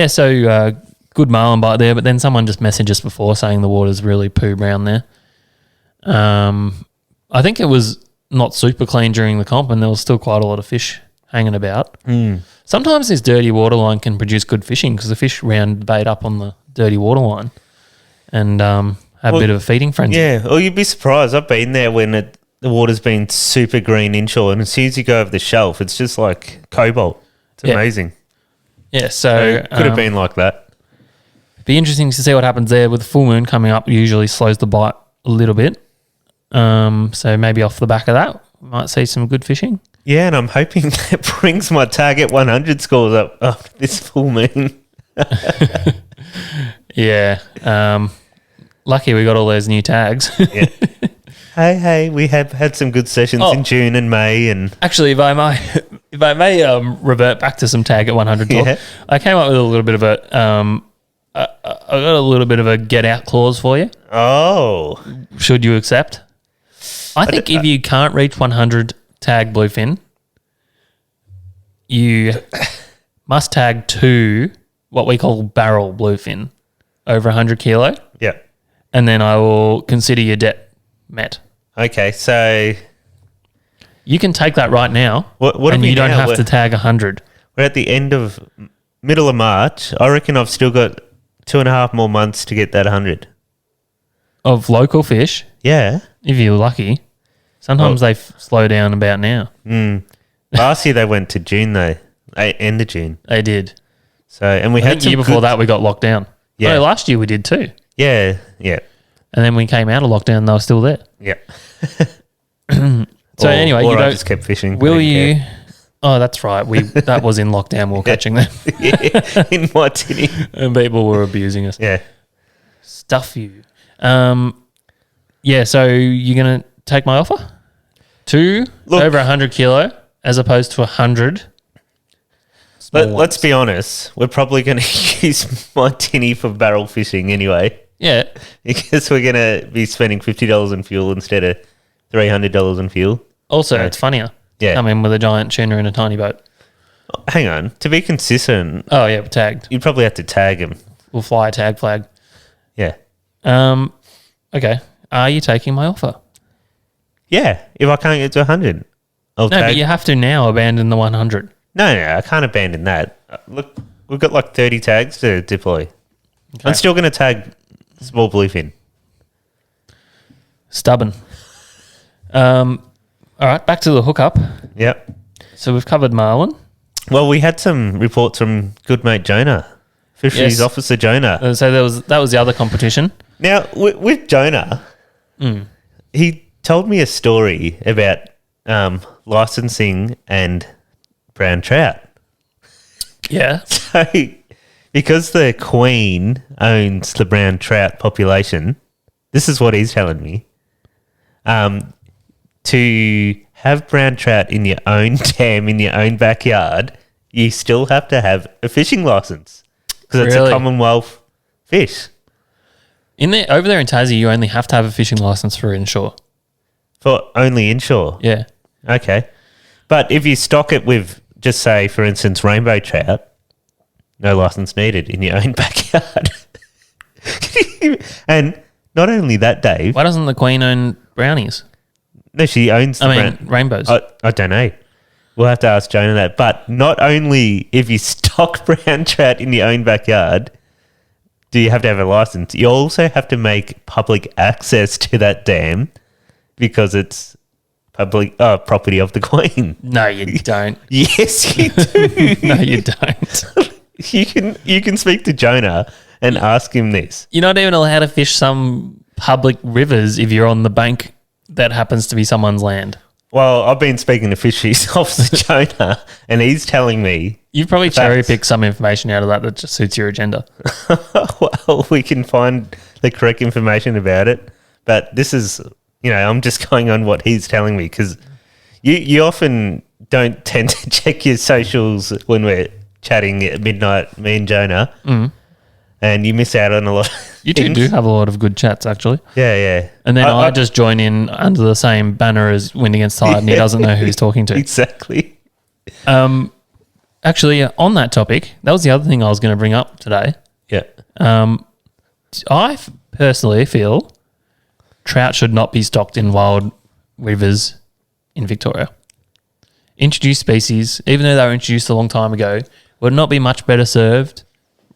So good marlin bite there, but then someone just messaged us before saying the water's really poo brown there. I think it was not super clean during the comp, and there was still quite a lot of fish hanging about. Sometimes this dirty water line can produce good fishing because the fish round the bait up on the dirty water line and have a bit of a feeding frenzy. Yeah, or you'd be surprised. I've been there when the water's been super green inshore, and as soon as you go over the shelf, it's just like cobalt. It's amazing. Yeah, so It could have been like that. be interesting to see what happens there with the full moon coming up. Usually slows the bite a little bit. So maybe off the back of that, we might see some good fishing. Yeah, and I'm hoping that brings my target 100 scores up after this full moon. Yeah. Lucky we got all those new tags. Yeah. Hey, we have had some good sessions in June and May, and Actually, if I may revert back to some tag at 100 talk, Yeah. I came up with a little bit of a I got a little bit of a get out clause for you. Should you accept? I think if you can't reach 100 tag bluefin, you must tag 2 what we call barrel bluefin over 100 kilo, yeah. and then I will consider your debt met. Okay, so You can take that right now, what are and we you don't now? have to tag 100. We're at the end of middle of March. I reckon I've still got 2.5 more months to get that 100. Of local fish, Yeah. if you're lucky. Sometimes they slow down about now. Last year they went to June though, end of June. They did. So, and we I had think the some year before good- that we got locked down. Yeah. No, last year we did too. Yeah. And then we came out of lockdown, they were still there. So anyway, or you I don't, just kept fishing. will I didn't you? care. Oh, that's right. That was in lockdown. We were catching them, Yeah, in my tinny. and people were abusing us. Yeah. Stuff you. Yeah. So you're gonna take my offer? 2 Look- over 100 kilo as opposed to 100. Let's be honest. We're probably going to use my tinny for barrel fishing anyway, Yeah. because we're going to be spending $50 in fuel instead of $300 in fuel. Also, it's funnier. Yeah. Come in with a giant tuna in a tiny boat. Hang on. To be consistent, Oh yeah, we're tagged. you probably have to tag him. We'll fly a tag flag. Yeah. Okay. Are you taking my offer? Yeah. If I can't get to 100, I'll No, tag. but you have to now abandon the 100. No, I can't abandon that. Look, we've got like 30 tags to deploy. I'm still going to tag small bluefin. Stubborn. All right, back to the hookup. Yep. So we've covered marlin. Well, we had some reports from good mate Jonah, Fisheries Yes. Officer Jonah. So that was the other competition. Now, with Jonah, he told me a story about licensing and brown trout. Yeah. So, because the Queen owns the brown trout population, this is what he's telling me. To have brown trout in your own dam, in your own backyard, you still have to have a fishing license because it's Really? a Commonwealth fish. Over there in Tassie, you only have to have a fishing license for inshore. For only inshore. Yeah. Okay. But if you stock it with, just say, for instance, rainbow trout, no license needed in your own backyard. And not only that, Dave. Why doesn't the Queen own brownies? No, she owns the brand. Rainbows. I don't know. We'll have to ask Jonah that. But not only if you stock brown trout in your own backyard, do you have to have a license, you also have to make public access to that dam because it's public property of the Queen. No, you don't. Yes, you do. No, you don't. You can speak to Jonah and ask him this. You're not even allowed to fish some public rivers if you're on the bank that happens to be someone's land. Well, I've been speaking to Fisheries Officer Jonah, and he's telling me. You've probably Facts. cherry-picked some information out of that just suits your agenda. Well, we can find the correct information about it, but this is, I'm just going on what he's telling me because you often don't tend to check your socials when we're chatting at midnight, me and Jonah, and you miss out on a lot. You two do have a lot of good chats, actually. Yeah. And then I just join in under the same banner as Wind Against Tide, and he doesn't know who he's talking to. Exactly. Actually, on that topic, that was the other thing I was going to bring up today. Yeah. I personally feel trout should not be stocked in wild rivers in Victoria. introduced species, even though they were introduced a long time ago, would it not be much better served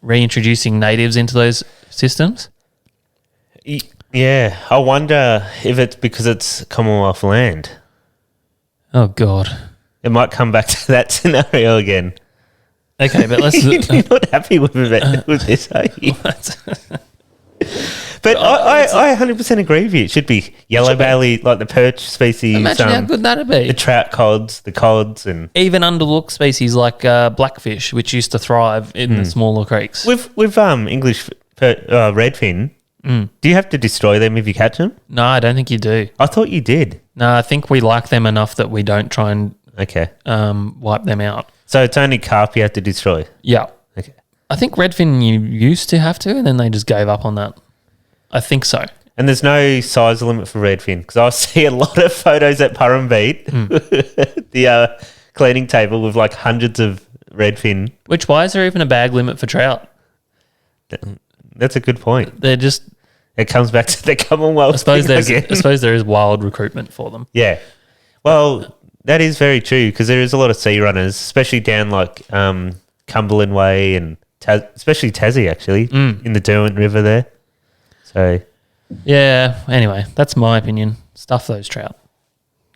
reintroducing natives into those systems? Yeah, I wonder if it's because it's Commonwealth land. Oh, God. It might come back to that scenario again. Okay, but let's... You're not happy with this, are you? But I 100% agree with you. It should be yellow belly, like the perch species. Imagine how good that'd be. The trout cods, and even underlooked species like blackfish, which used to thrive in the smaller creeks. with English redfin. Do you have to destroy them if you catch them? No, I don't think you do. I thought you did. No, I think we like them enough that we don't try and Okay, wipe them out. so it's only carp you have to destroy. Yeah. Okay, I think redfin you used to have to, and then they just gave up on that. I think so. and there's no size limit for redfin because I see a lot of photos at Purrumbete, the cleaning table with like hundreds of redfin. Which, why is there even a bag limit for trout? That's a good point. They're just... It comes back to the Commonwealth. I suppose thing there's again. I suppose there is wild recruitment for them. Yeah. Well, that is very true because there is a lot of sea runners, especially down like Cumberland Way and especially Tassie actually in the Derwent River there. So Yeah. Anyway, that's my opinion. Stuff those trout.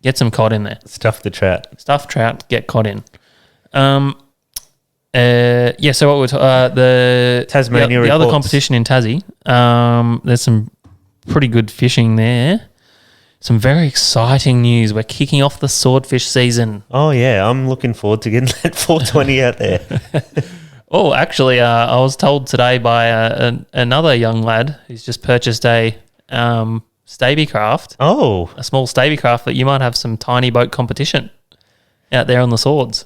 Get some cod in there. stuff the trout. Stuff trout. Get cod in. Yeah. So what we're the Tasmania the other reports. competition in Tassie. There's some pretty good fishing there. Some very exciting news. We're kicking off the swordfish season. Oh yeah, I'm looking forward to getting that 420 out there. Oh, actually, I was told today by another young lad who's just purchased a Stavy craft, Oh, a small Stavy craft, that you might have some tiny boat competition out there on the swords.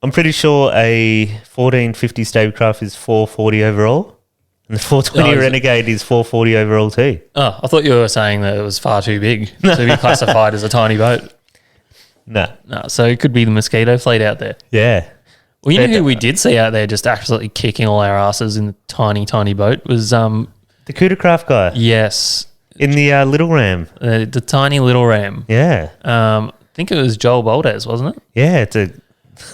I'm pretty sure a 1450 Stabecraft is 440 overall, and the 420 Oh, is it? Renegade is 440 overall too. Oh, I thought you were saying that it was far too big to be classified as a tiny boat. No, No, so it could be the Mosquito fleet out there. yeah, Well, you know who we did see out there just absolutely kicking all our asses in the tiny, tiny boat was, the Cootercraft guy yes, in the Little Ram. the tiny little ram. Yeah, I think it was Joel Boldes, wasn't it? yeah. It's a.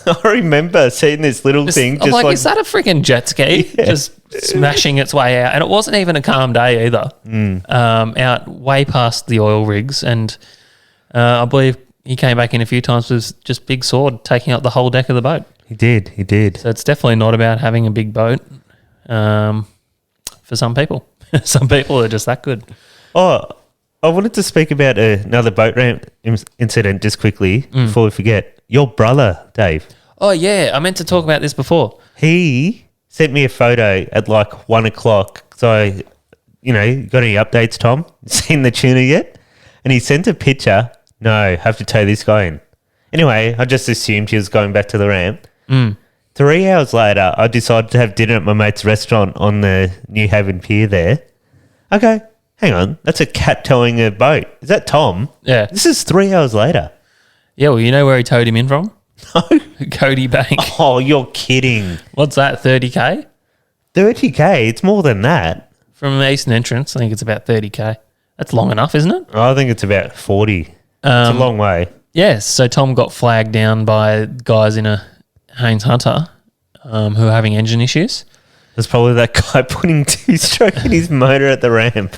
I remember seeing this little thing. I'm Just like, like is that a freaking jet ski just smashing its way out? And it wasn't even a calm day either. Out way past the oil rigs, and I believe he came back in a few times with just big sword taking up the whole deck of the boat. He did. So it's definitely not about having a big boat. For some people, some people are just that good. Oh, I wanted to speak about another boat ramp incident just quickly before we forget. Your brother, Dave, Oh yeah, I meant to talk about this before. he sent me a photo at like 1 o'clock. So, got any updates, Tom? Seen the tuna yet? And he sent a picture. No, have to tow this guy in. Anyway, I just assumed he was going back to the ramp. 3 hours later, I decided to have dinner at my mate's restaurant on the New Haven Pier there. Okay, hang on. That's a cat towing a boat. Is that Tom? Yeah, This is 3 hours later. yeah. Well, you know where he towed him in from? No. Cody Bank. Oh, you're kidding. What's that? 30K 30K? It's more than that. from the eastern entrance. I think it's about 30K. That's long enough, isn't it? I think it's about 40. It's a long way. Yes. So Tom got flagged down by guys in a Haynes Hunter who are having engine issues. There's probably that guy putting two-stroke in his motor at the ramp.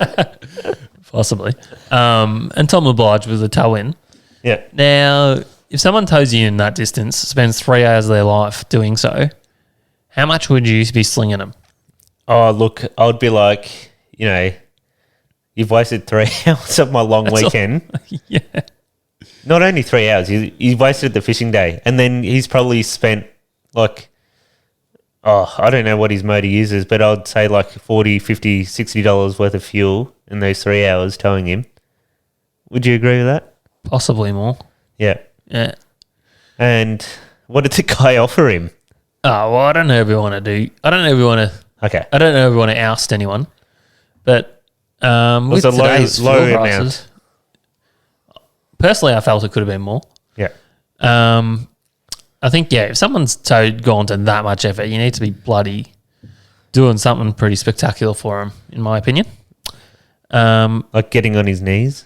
Possibly. And Tom obliged with a tow in. Yeah. Now, if someone tows you in that distance, spends 3 hours of their life doing so, how much would you be slinging them? Oh, look, I would be like, you've wasted 3 hours of my long weekend. Yeah. Not only 3 hours, he wasted the fishing day. And then he's probably spent like, I don't know what his motor uses, but I'd say like $40, $50, $60 worth of fuel in those 3 hours towing him. Would you agree with that? Possibly more. Yeah. Yeah. And what did the guy offer him? Oh, well, I don't know if we want to do... I don't know if we want to... Okay. I don't know if we want to oust anyone. But with Was a today's low fuel amount? prices... Personally, I felt it could have been more. Yeah. I think, if someone's gone to that much effort, you need to be bloody doing something pretty spectacular for him, in my opinion. Like getting on his knees?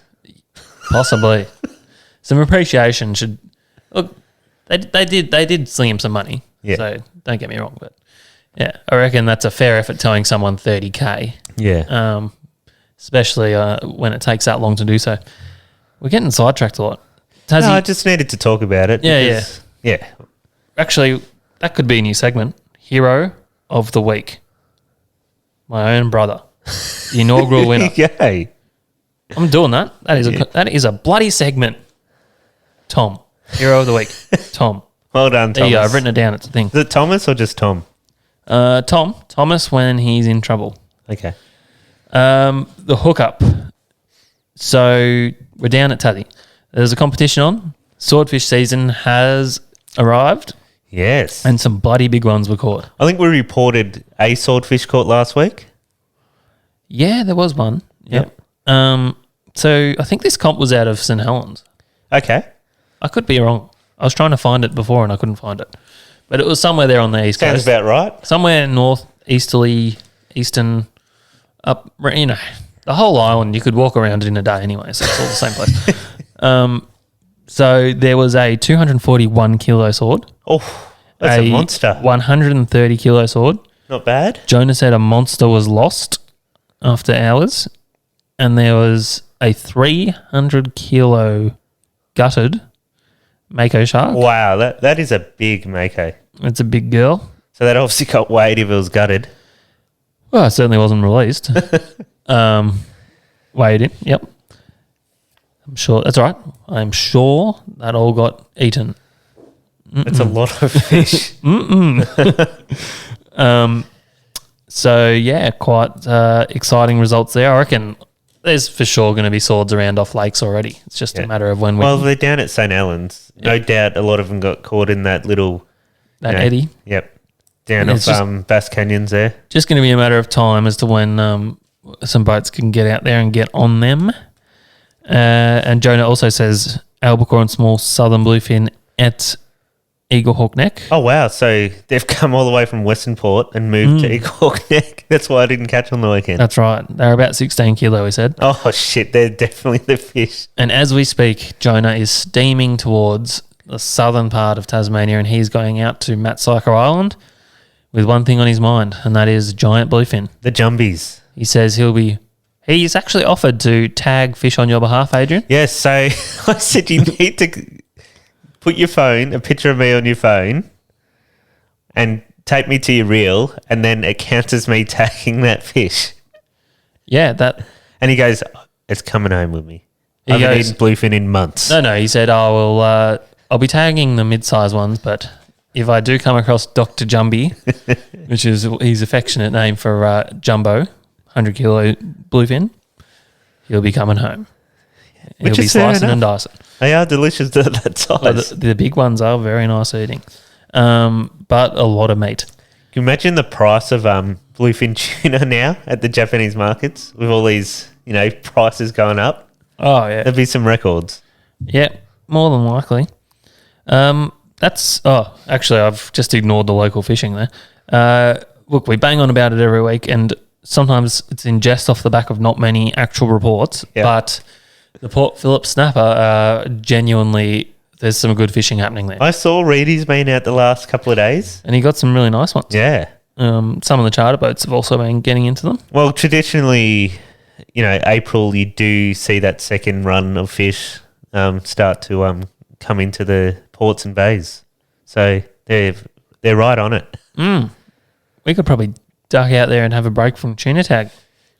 Possibly. Some appreciation should... Look, They did sling him some money. Yeah. So don't get me wrong, but yeah, I reckon that's a fair effort towing someone 30K. Yeah. Especially when it takes that long to do so. We're getting sidetracked a lot. Tassie, No, I just needed to talk about it. Yeah, because- yeah. actually, that could be a new segment. Hero of the week. My own brother, the inaugural winner. Yay. I'm doing that. That is a bloody segment. Tom, hero of the week. Tom. Well done, There Thomas. you go. I've written it down. It's a thing. Is it Thomas or just Tom? Thomas when he's in trouble. Okay. The hookup. So we're down at Tassie. There's a competition on. Swordfish season has arrived, Yes. and some bloody big ones were caught. I think we reported a swordfish caught last week. Yeah, there was one. Yep. So I think this comp was out of St Helens. Okay. I could be wrong. I was trying to find it before and I couldn't find it. But it was somewhere there on the east Sounds coast. about right. Somewhere north, eastern, up, the whole island. You could walk around it in a day anyway, so it's all the same place. So there was a 241 kilo sword. Oh, that's a monster. 130 kilo sword. Not bad. Jonah said a monster was lost after hours. And there was a 300 kilo gutted mako shark. Wow, that is a big mako. It's a big girl. So that obviously got weighed if it was gutted. Well, it certainly wasn't released. Weighed in, yep. I'm sure, that's right. I'm sure that all got eaten. It's a lot of fish. So, yeah, quite exciting results there. I reckon there's for sure going to be swords around off lakes already. It's just a matter of when we... Well, they're down at St. Helens. No doubt a lot of them got caught in that little... that eddy. Yep. Down It's off Bass Canyons there. Just going to be a matter of time as to when some boats can get out there and get on them. And Jonah also says albacore and small southern bluefin at Eagle Hawk Neck. Oh, wow. So they've come all the way from Western Port and moved to Eagle Hawk Neck. That's why I didn't catch on the weekend. That's right. They're about 16 kilo, he said. Oh, shit. They're definitely the fish. And as we speak, Jonah is steaming towards the southern part of Tasmania and he's going out to Matsyker Island with one thing on his mind, and that is giant bluefin. The jumbies. He says he's actually offered to tag fish on your behalf, Adrian. Yes. So I said you need to put a picture of me on your phone and tape me to your reel, and then it counts as me tagging that fish. Yeah, that... And he goes, it's coming home with me. He I haven't goes- eaten bluefin in months. No, he said, I'll be tagging the mid-size ones, but if I do come across Dr. Jumby, which is his affectionate name for Jumbo, 100 kilo bluefin, he'll be coming home. He'll Which be is fair slicing and enough. dicing. They are delicious at that size. But the big ones are very nice eating, but a lot of meat. Can you imagine the price of bluefin tuna now at the Japanese markets with all these, prices going up? Oh, yeah. There'd be some records. Yeah, more than likely. Actually, I've just ignored the local fishing there. Look, we bang on about it every week, and sometimes it's in jest off the back of not many actual reports, Yeah. but the Port Phillip snapper, genuinely, there's some good fishing happening there. I saw Reedy's been out the last couple of days. And he got some really nice ones. Yeah. Some of the charter boats have also been getting into them. Well, traditionally, April, you do see that second run of fish start to come into the ports and bays. So they're right on it. We could probably duck out there and have a break from tuna tag.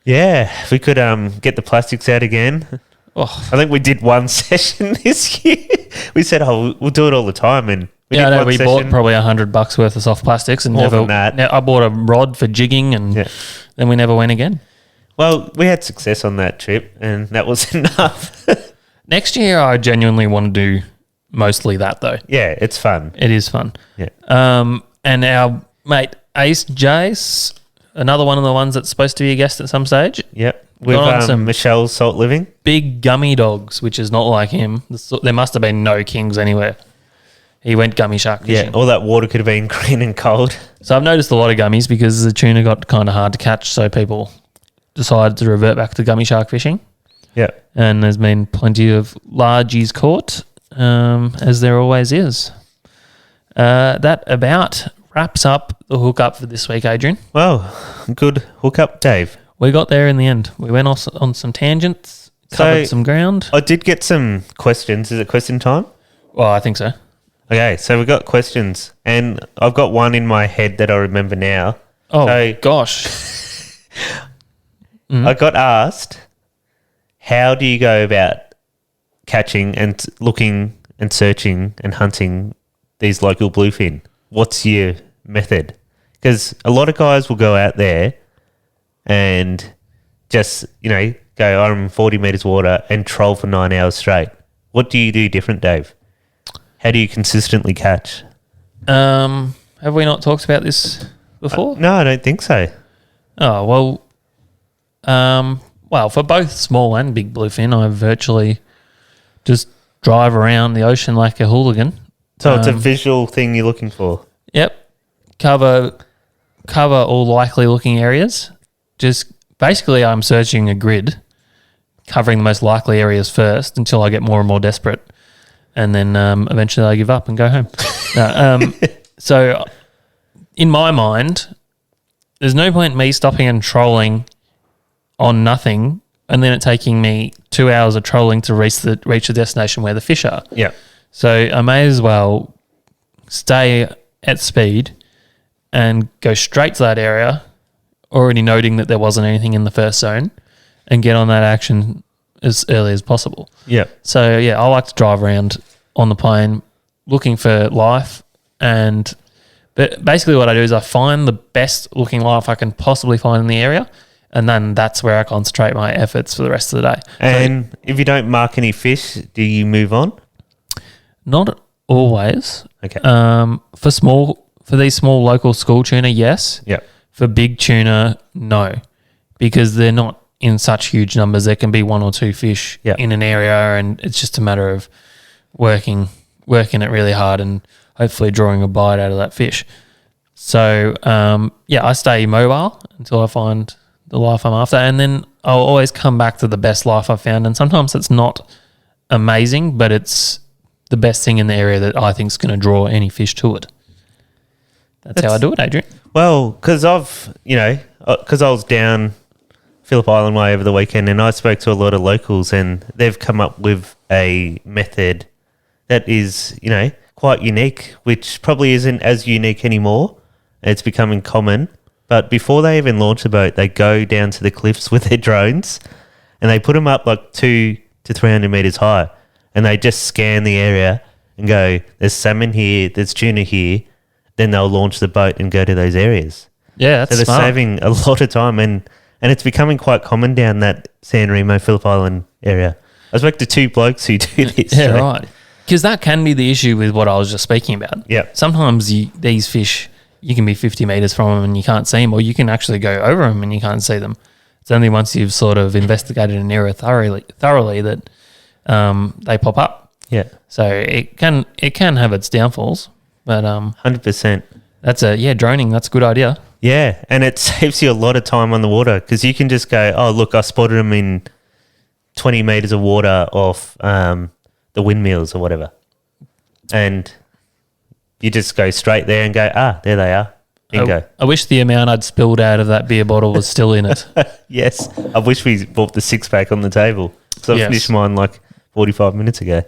Yeah, if we could get the plastics out again. Oh, I think we did one session this year. We said, we'll do it all the time. And we yeah, I did know. one We session. bought probably $100 worth of soft plastics, and More never. than that. I bought a rod for jigging, and Yeah. then we never went again. Well, we had success on that trip, and that was enough. Next year, I genuinely want to do mostly that, though. Yeah, it's fun. It is fun. Yeah. And our mate Ace Jace, another one of the ones that's supposed to be a guest at some stage. Yep. With Got on some- Michelle's Salt Living. Big gummy dogs, which is not like him. There must have been no kings anywhere. He went gummy shark fishing. Yeah, all that water could have been green and cold. So I've noticed a lot of gummies because the tuna got kind of hard to catch, so people decided to revert back to gummy shark fishing. Yeah. And there's been plenty of largies caught, as there always is. That about wraps up the hookup for this week, Adrian. Well, good hookup, Dave. We got there in the end. We went off on some tangents, covered some ground. I did get some questions. Is it question time? Well, I think so. Okay, so we've got questions, and I've got one in my head that I remember now. Oh, So- gosh. I got asked, how do you go about catching and looking and searching and hunting these local bluefin? What's your method? Because a lot of guys will go out there and just, go, I'm in 40 metres water and troll for 9 hours straight. What do you do different, Dave? How do you consistently catch? Have we not talked about this before? No, I don't think so. Oh, well, for both small and big bluefin, I virtually just drive around the ocean like a hooligan. So it's a visual thing you're looking for. Yep. Cover all likely looking areas. Just basically I'm searching a grid, covering the most likely areas first until I get more and more desperate. And then eventually I give up and go home. So in my mind, there's no point in me stopping and trolling on nothing and then it taking me 2 hours of trolling to reach the destination where the fish are. Yeah. So I may as well stay at speed and go straight to that area, already noting that there wasn't anything in the first zone, and get on that action as early as possible. Yeah. So, yeah, I like to drive around on the plane looking for life, but basically what I do is I find the best looking life I can possibly find in the area, and then that's where I concentrate my efforts for the rest of the day. And if you don't mark any fish, do you move on? Not always. Okay. For these small local school tuna, yes. Yeah. For big tuna, no, because they're not in such huge numbers. There can be one or two fish in an area, and it's just a matter of working it really hard and hopefully drawing a bite out of that fish. So, I stay mobile until I find the life I'm after, and then I'll always come back to the best life I've found. And sometimes it's not amazing, but it's the best thing in the area that I think is going to draw any fish to it. That's how I do it, Adrian. Well, because I was down Phillip Island way over the weekend and I spoke to a lot of locals and they've come up with a method that is, quite unique, which probably isn't as unique anymore. It's becoming common. But before they even launch a boat, they go down to the cliffs with their drones and they put them up like 200 to 300 metres high and they just scan the area and go, there's salmon here, there's tuna here. Then they'll launch the boat and go to those areas. Yeah, that's so they're smart. saving a lot of time and it's becoming quite common down that San Remo, Phillip Island area. I spoke to 2 blokes who do this. Yeah, right. Because that can be the issue with what I was just speaking about. Yeah. Sometimes these fish, you can be 50 metres from them and you can't see them, or you can actually go over them and you can't see them. It's only once you've sort of investigated an area thoroughly that they pop up. Yeah. So it can have its downfalls, but 100%. Droning, that's a good idea. Yeah, and it saves you a lot of time on the water because you can just go, oh, look, I spotted them in 20 metres of water off the windmills or whatever. And you just go straight there and go, there they are. Bingo. I wish the amount I'd spilled out of that beer bottle was still in it. Yes. I wish we bought the 6-pack on the table. So I finished mine like 45 minutes ago.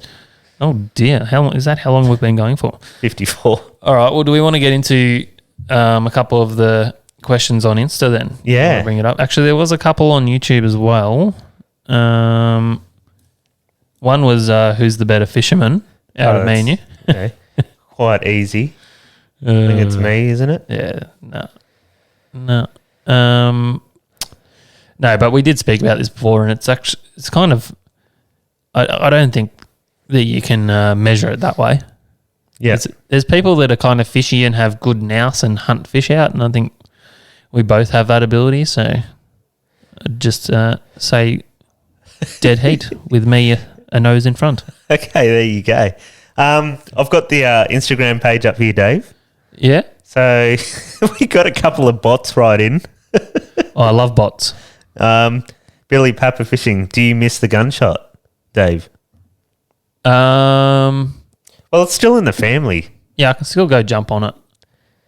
Oh, dear. How long is that? How long we've been going for? 54. All right. Well, do we want to get into a couple of the questions on Insta then? Yeah. I'll bring it up. Actually, there was a couple on YouTube as well. One was who's the better fisherman out of me and you? Okay. Quite easy. I think it's me, isn't it? Yeah. No. No, but we did speak about this before, and it's kind of. I don't think that you can measure it that way. Yeah. There's people that are kind of fishy and have good nous and hunt fish out, and I think we both have that ability. So I'd just say dead heat with me a nose in front. Okay, there you go. I've got the Instagram page up here, Dave. Yeah. So we got a couple of bots right in. Oh, I love bots. Billy Papa Fishing. Do you miss the gunshot, Dave? Um, Well, it's still in the family. Yeah, I can still go jump on it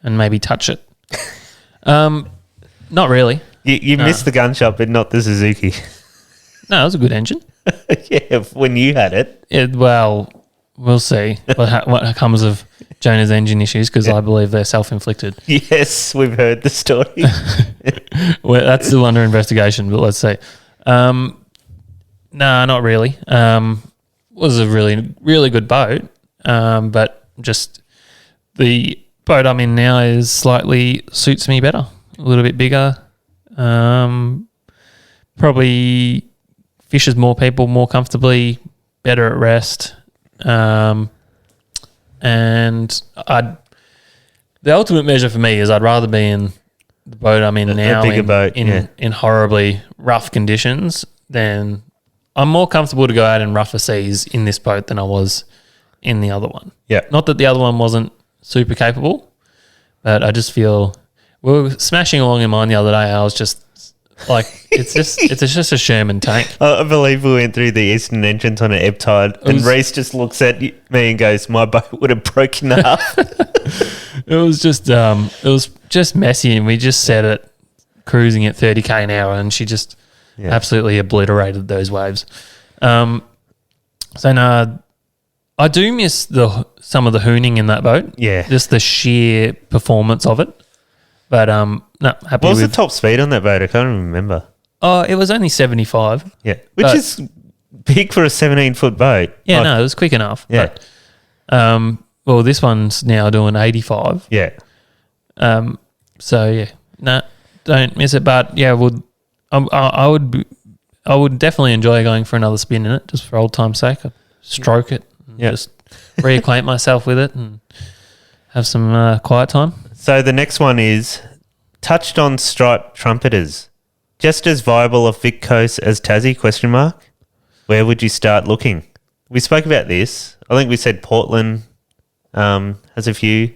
and maybe touch it. Not really. You missed the gun shop, but not the Suzuki. No, it was a good engine. Yeah, when you had it. Well, we'll see what comes of Jonah's engine issues because I believe they're self-inflicted. Yes, we've heard the story. Well, that's still under investigation, but let's see. No, not really. Was a really, really good boat, but just the boat I'm in now is slightly suits me better. A little bit bigger. Probably fishes more people more comfortably, better at rest. And the ultimate measure for me is I'd rather be in the boat I'm in now, bigger boat, in horribly rough conditions, than I'm more comfortable to go out in rougher seas in this boat than I was in the other one. Yeah. Not that the other one wasn't super capable, but I just feel we were smashing along in mine the other day. I was just like, it's just a Sherman tank. I believe we went through the eastern entrance on an ebb tide, and Reece just looks at me and goes, "My boat would have broken up." It was just messy, and we just set it cruising at 30k an hour, and she just absolutely obliterated those waves. So no, I do miss some of the hooning in that boat. Yeah, just the sheer performance of it. But no, happy. What was the top speed on that boat? I can't remember. Oh, it was only 75. Yeah, which is big for a 17-foot boat. Yeah, no, it was quick enough. Yeah. But, well, this one's now doing 85. Yeah. So yeah, no, don't miss it. But yeah, I would definitely enjoy going for another spin in it, just for old time's sake. I'd stroke it, and just reacquaint myself with it, and have some quiet time. So the next one is touched on striped trumpeters. Just as viable off Vic Coast as Tassie? Where would you start looking? We spoke about this. I think we said Portland has a few.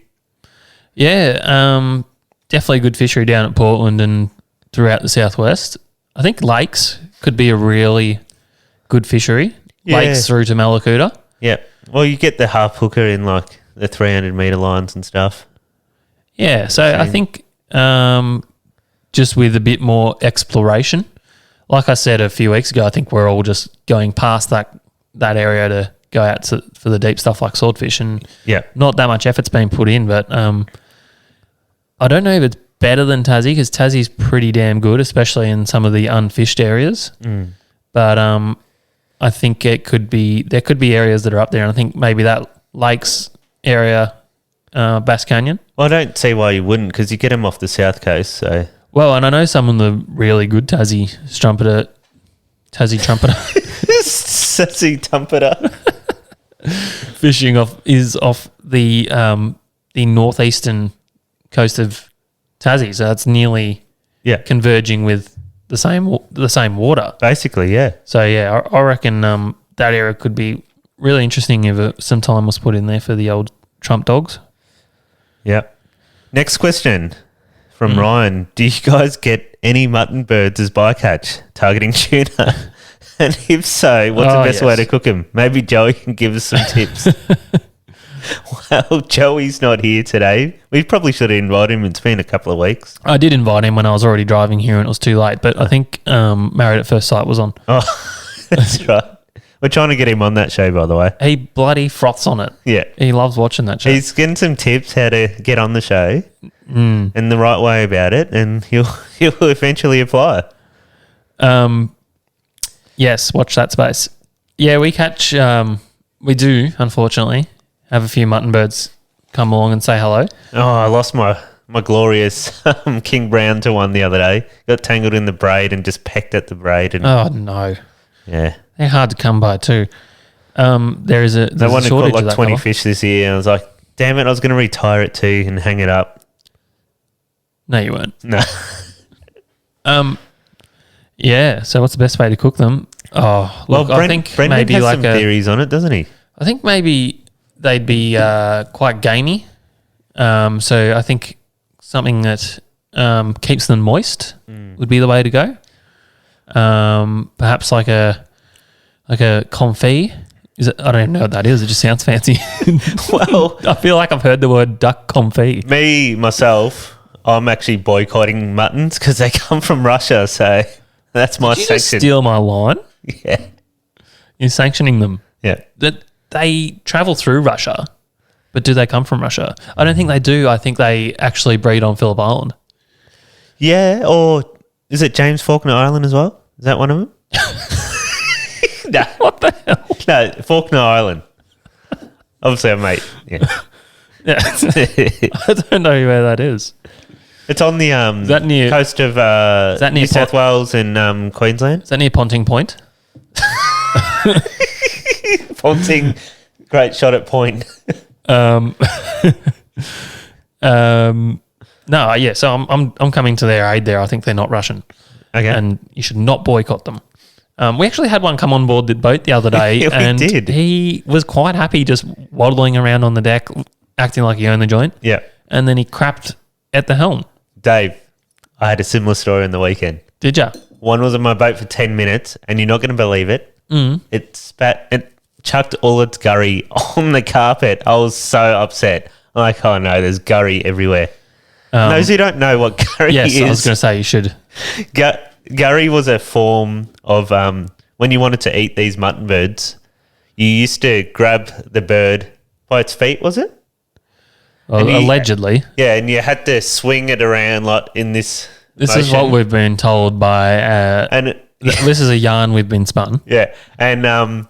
Yeah, definitely good fishery down at Portland and throughout the southwest. I think lakes could be a really good fishery. Yeah. Lakes through to Malakuta. Yeah. Well, you get the half hooker in like the 300 metre lines and stuff. Yeah, so I think just with a bit more exploration, like I said a few weeks ago, I think we're all just going past that area to go out for the deep stuff like swordfish, and not that much effort's been put in. But I don't know if it's better than Tassie, because Tassie's pretty damn good, especially in some of the unfished areas. But I think there could be areas that are up there, and I think maybe that lakes area, Bass Canyon. Well, I don't see why you wouldn't, because you get them off the south coast. So well, and I know some of the really good Tassie trumpeter, Sassy trumpeter fishing off the northeastern coast of Tassie, so that's nearly converging with the same water, basically. Yeah. So yeah, I reckon that area could be really interesting if some time was put in there for the old Trump dogs. Yeah. Next question from Ryan. Do you guys get any mutton birds as bycatch targeting tuna? And if so, what's the best way to cook them? Maybe Joey can give us some tips. Well, Joey's not here today. We probably should have invited him. It's been a couple of weeks. I did invite him when I was already driving here and it was too late, but I think Married at First Sight was on. Oh, that's right. We're trying to get him on that show, by the way. He bloody froths on it. Yeah. He loves watching that show. He's getting some tips how to get on the show and the right way about it, and he'll eventually apply. Yes, watch that space. Yeah, we catch, we do, unfortunately, have a few mutton birds come along and say hello. Oh, I lost my glorious King Brown to one the other day. Got tangled in the braid and just pecked at the braid. And oh, no. Yeah. They're hard to come by too. There's a one that caught shortage like of that 20 colour. fish this year, and I was like, damn it, I was going to retire it too and hang it up. No, you weren't. No. Yeah, so what's the best way to cook them? Oh, look, Well, I think Brendan maybe has like some theories on it, doesn't he? I think maybe they'd be quite gamey. So I think something that keeps them moist would be the way to go. Perhaps like a confit Is it? I don't even know what that is. It just sounds fancy. Well, I feel like I've heard the word duck confit. myself, I'm actually boycotting muttons because they come from Russia. So that's my Did you just sanction. steal my line? Yeah. You're sanctioning them. Yeah. That they travel through Russia, but do they come from Russia? I don't think they do. I think they actually breed on Phillip Island. Yeah. Or is it James Faulkner Island as well? Is that one of them? No. What the hell? No, Faulkner Island. Obviously, a mate. Yeah. Yeah. I don't know where that is. It's on the that near- coast of that near New South Wales and Queensland. Is that near Ponting Point? Ponting, great shot at point. No, yeah. So I'm coming to their aid there. I think they're not Russian, Okay. and you should not boycott them. We actually had one come on board the boat the other day, Yeah, we and did. he was quite happy just waddling around on the deck, acting like he owned the joint. Yeah. And then he crapped at the helm. Dave, I had a similar story on the weekend. Did ya? One was on my boat for 10 minutes, and you're not going to believe it. It chucked all its gurry on the carpet. I was so upset. I'm like, oh no, there's gurry everywhere. Those who don't know what gurry Yes, is, I was going to say you should. Gurry was a form of when you wanted to eat these mutton birds, you used to grab the bird by its feet, was it? Well, you- allegedly. Yeah, and you had to swing it around like in this. This is motion. what we've been told by. And This is a yarn we've been spun. yeah, and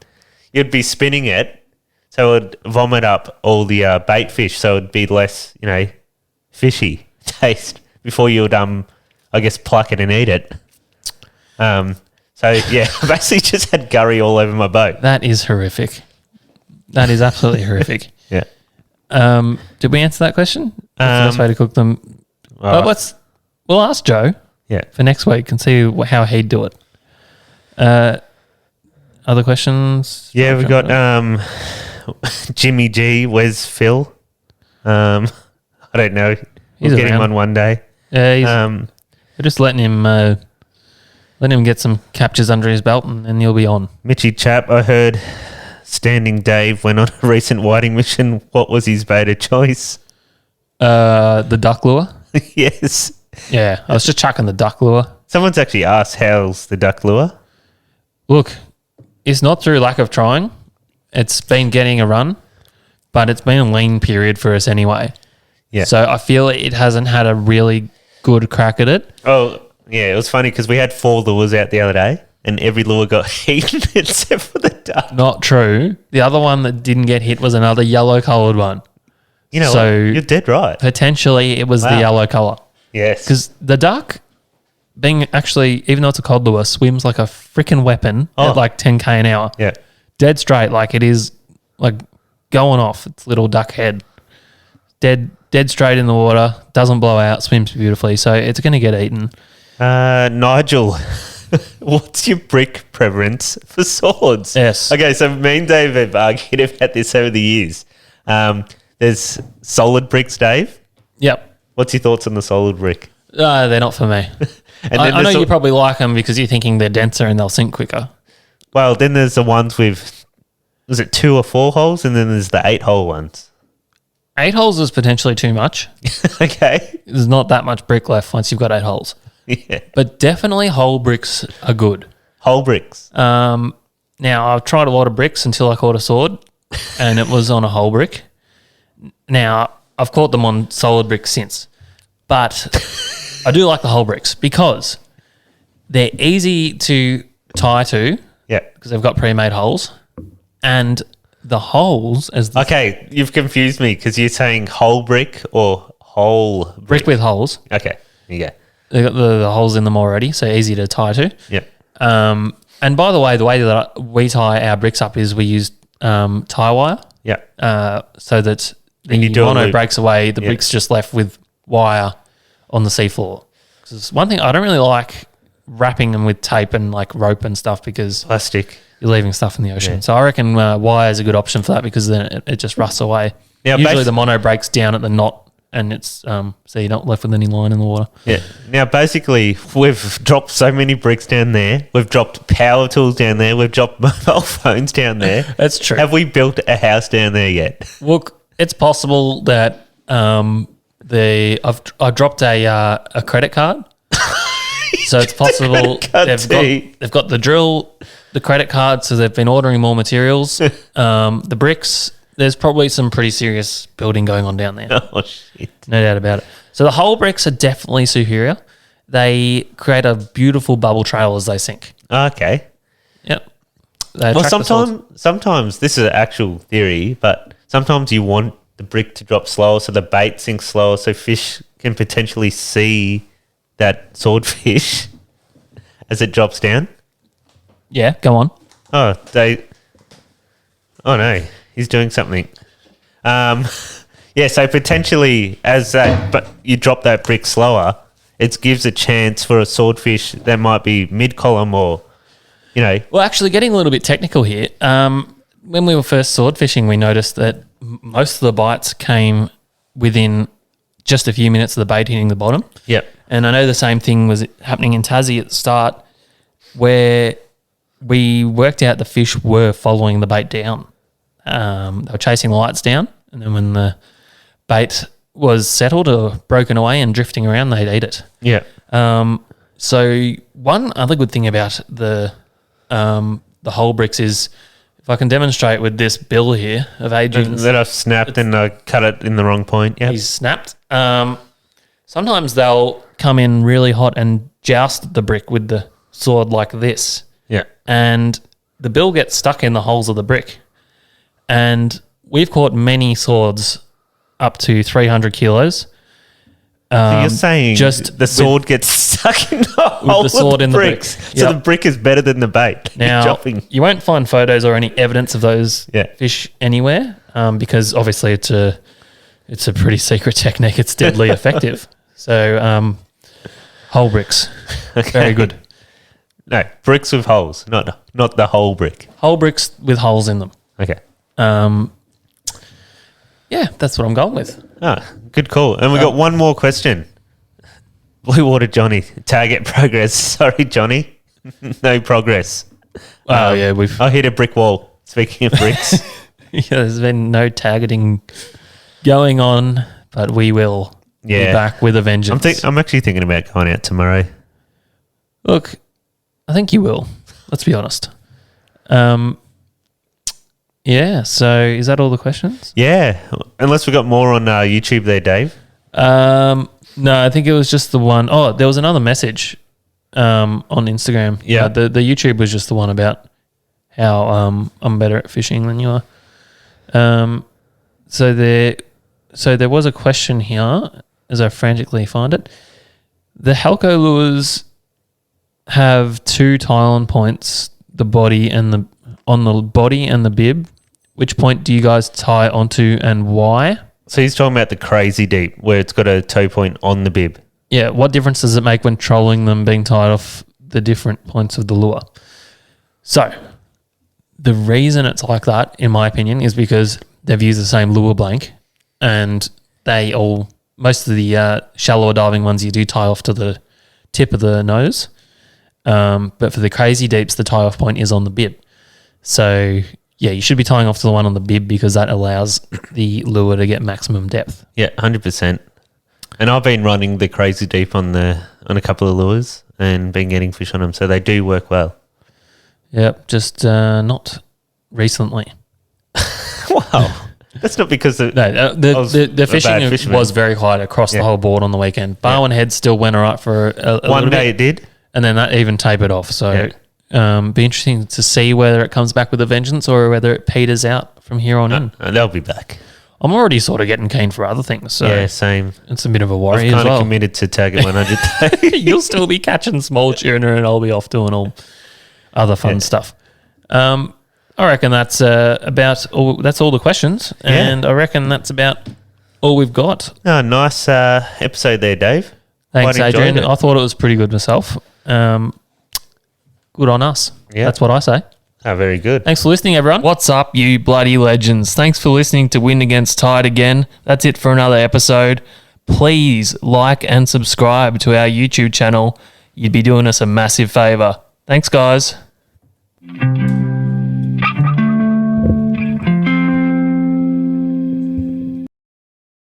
you'd be spinning it, so it would vomit up all the bait fish, so it'd be less, fishy taste before you would I guess pluck it and eat it. So yeah, I basically just had gurry all over my boat. That is horrific. That is absolutely horrific. Yeah. Did we answer that question? What's the best way to cook them? We'll ask Joe Yeah. for next week and see how he'd do it. Other questions? Yeah, we got Jimmy G. Where's Phil? I don't know. He's We'll get him around. on one day. Yeah, we're just letting him get some captures under his belt, and then he'll be on. Mitchy Chap, I heard Standing Dave went on a recent whiting mission. What was his beta choice? The duck lure. Yes. Yeah, I was just chucking the duck lure. Someone's actually asked, how's the duck lure? Look, it's not through lack of trying. It's been getting a run, but it's been a lean period for us anyway. Yeah. So I feel it hasn't had a really good crack at it. Oh, yeah, it was funny because we had 4 lures out the other day and every lure got eaten except for the duck. Not true. The other one that didn't get hit was another yellow coloured one. You know So- what? You're dead right. Potentially it was the Wow. yellow colour. Yes. Because the duck, being actually, even though it's a cod lure, swims like a freaking weapon at like 10k an hour. Yeah. Dead straight, like it is like going off its little duck head. Dead straight in the water, doesn't blow out, swims beautifully. So it's going to get eaten. Nigel, what's your brick preference for swords? Yes. Okay, so me and Dave have argued about this over the years. There's solid bricks, Dave. Yep. What's your thoughts on the solid brick? They're not for me. And I know there's you probably like them because you're thinking they're denser and they'll sink quicker. Well, then there's the ones with, was it 2 or 4 holes? And then there's the 8-hole ones. 8 holes is potentially too much. Okay. There's not that much brick left once you've got 8 holes. Yeah. But definitely whole bricks are good. Whole bricks. Now, I've tried a lot of bricks until I caught a sword, and it was on a whole brick. Now, I've caught them on solid bricks since, but I do like the whole bricks because they're easy to tie to Yeah. because they've got pre-made holes, and the holes as the Okay, you've confused me because you're saying whole brick or whole brick. brick with holes. Okay, here you go. They've got the holes in them already, so easy to tie to. Yeah. And by the way that we tie our bricks up is we use tie wire. Yeah. So that And you the do a mono loop. breaks away, the Yeah. brick's just left with wire on the seafloor. Because one thing I don't really like wrapping them with tape and like rope and stuff because Plastic. you're leaving stuff in the ocean. Yeah. So I reckon wire is a good option for that because then it just rusts away. Now, Usually the mono breaks down at the knot and it's so you're not left with any line in the water. Yeah. Now, basically, we've dropped so many bricks down there. We've dropped power tools down there. We've dropped mobile phones down there. That's true. Have we built a house down there yet? Look, it's possible that I've dropped a credit card. So it's possible they've got the drill, the credit card, so they've been ordering more materials. The bricks, there's probably some pretty serious building going on down there. Oh, shit. No doubt about it. So the whole bricks are definitely superior. They create a beautiful bubble trail as they sink. Okay. Yep. Well, sometimes this is an actual theory, but sometimes you want the brick to drop slower so the bait sinks slower so fish can potentially see that swordfish as it drops down. Yeah, go on. Oh no, he's doing something. Yeah, so potentially but you drop that brick slower, it gives a chance for a swordfish that might be mid-column or, Well, actually, getting a little bit technical here. When we were first sword fishing, we noticed that most of the bites came within just a few minutes of the bait hitting the bottom. Yep. And I know the same thing was happening in Tassie at the start, where we worked out the fish were following the bait down. They were chasing the lights down, and then when the bait was settled or broken away and drifting around, they'd eat it. Yeah. So one other good thing about the whole bricks is, if I can demonstrate with this bill here of Adrian's. That I've snapped and I cut it in the wrong point. Yeah. He's snapped. Sometimes they'll come in really hot and joust the brick with the sword like this. Yeah. And the bill gets stuck in the holes of the brick. And we've caught many swords up to 300 kilos. So you're saying just the sword gets stuck in the hole the sword of in the the bricks. bricks. So Yep. the brick is better than the bait. Now, Dropping. you won't find photos or any evidence of those fish anywhere, because obviously it's a pretty secret technique. It's deadly effective. So whole bricks, very good. No, bricks with holes, not the whole brick. Whole bricks with holes in them. Okay. Yeah, that's what I'm going with. Ah, good call. And we got one more question. Blue Water Johnny, target progress. Sorry, Johnny, no progress. Yeah, I hit a brick wall. Speaking of bricks, yeah, there's been no targeting going on, but we will be back with a vengeance. I'm actually thinking about going out tomorrow. Look, I think you will. Let's be honest. Yeah, so is that all the questions? Yeah, unless we got more on YouTube there, Dave. No, I think it was just the one. Oh, there was another message on Instagram. Yeah. The YouTube was just the one about how I'm better at fishing than you are. So there was a question here as I frantically find it. The Halco lures have two tie-on points, the body and on the body and the bib. Which point do you guys tie onto and why? So he's talking about the crazy deep where it's got a toe point on the bib. Yeah, what difference does it make when trolling them being tied off the different points of the lure? So the reason it's like that, in my opinion, is because they've used the same lure blank, and most of the shallower diving ones you do tie off to the tip of the nose. But for the crazy deeps, the tie off point is on the bib. So yeah, you should be tying off to the one on the bib because that allows the lure to get maximum depth. Yeah, 100%. And I've been running the crazy deep on a couple of lures and been getting fish on them, so they do work well. Yep, just not recently. Wow. That's not because the fishing was very high across the whole board on the weekend. Barwon Head still went all right for a one little day bit, it did. and then that even tapered off. So be interesting to see whether it comes back with a vengeance or whether it peters out from here on in. They'll be back. I'm already sort of getting keen for other things. So yeah, same. It's a bit of a worry I've as kind well. of committed to target 100 You'll still be catching small tuna and I'll be off doing all other fun stuff. I reckon that's about all. That's all the questions, and I reckon that's about all we've got. Oh, nice episode there, Dave. Thanks, Quite enjoyed Adrian. it. I thought it was pretty good myself. Good on us. Yeah. That's what I say. Oh, very good. Thanks for listening, everyone. What's up, you bloody legends? Thanks for listening to Win Against Tide again. That's it for another episode. please like and subscribe to our YouTube channel. You'd be doing us a massive favour. Thanks, guys.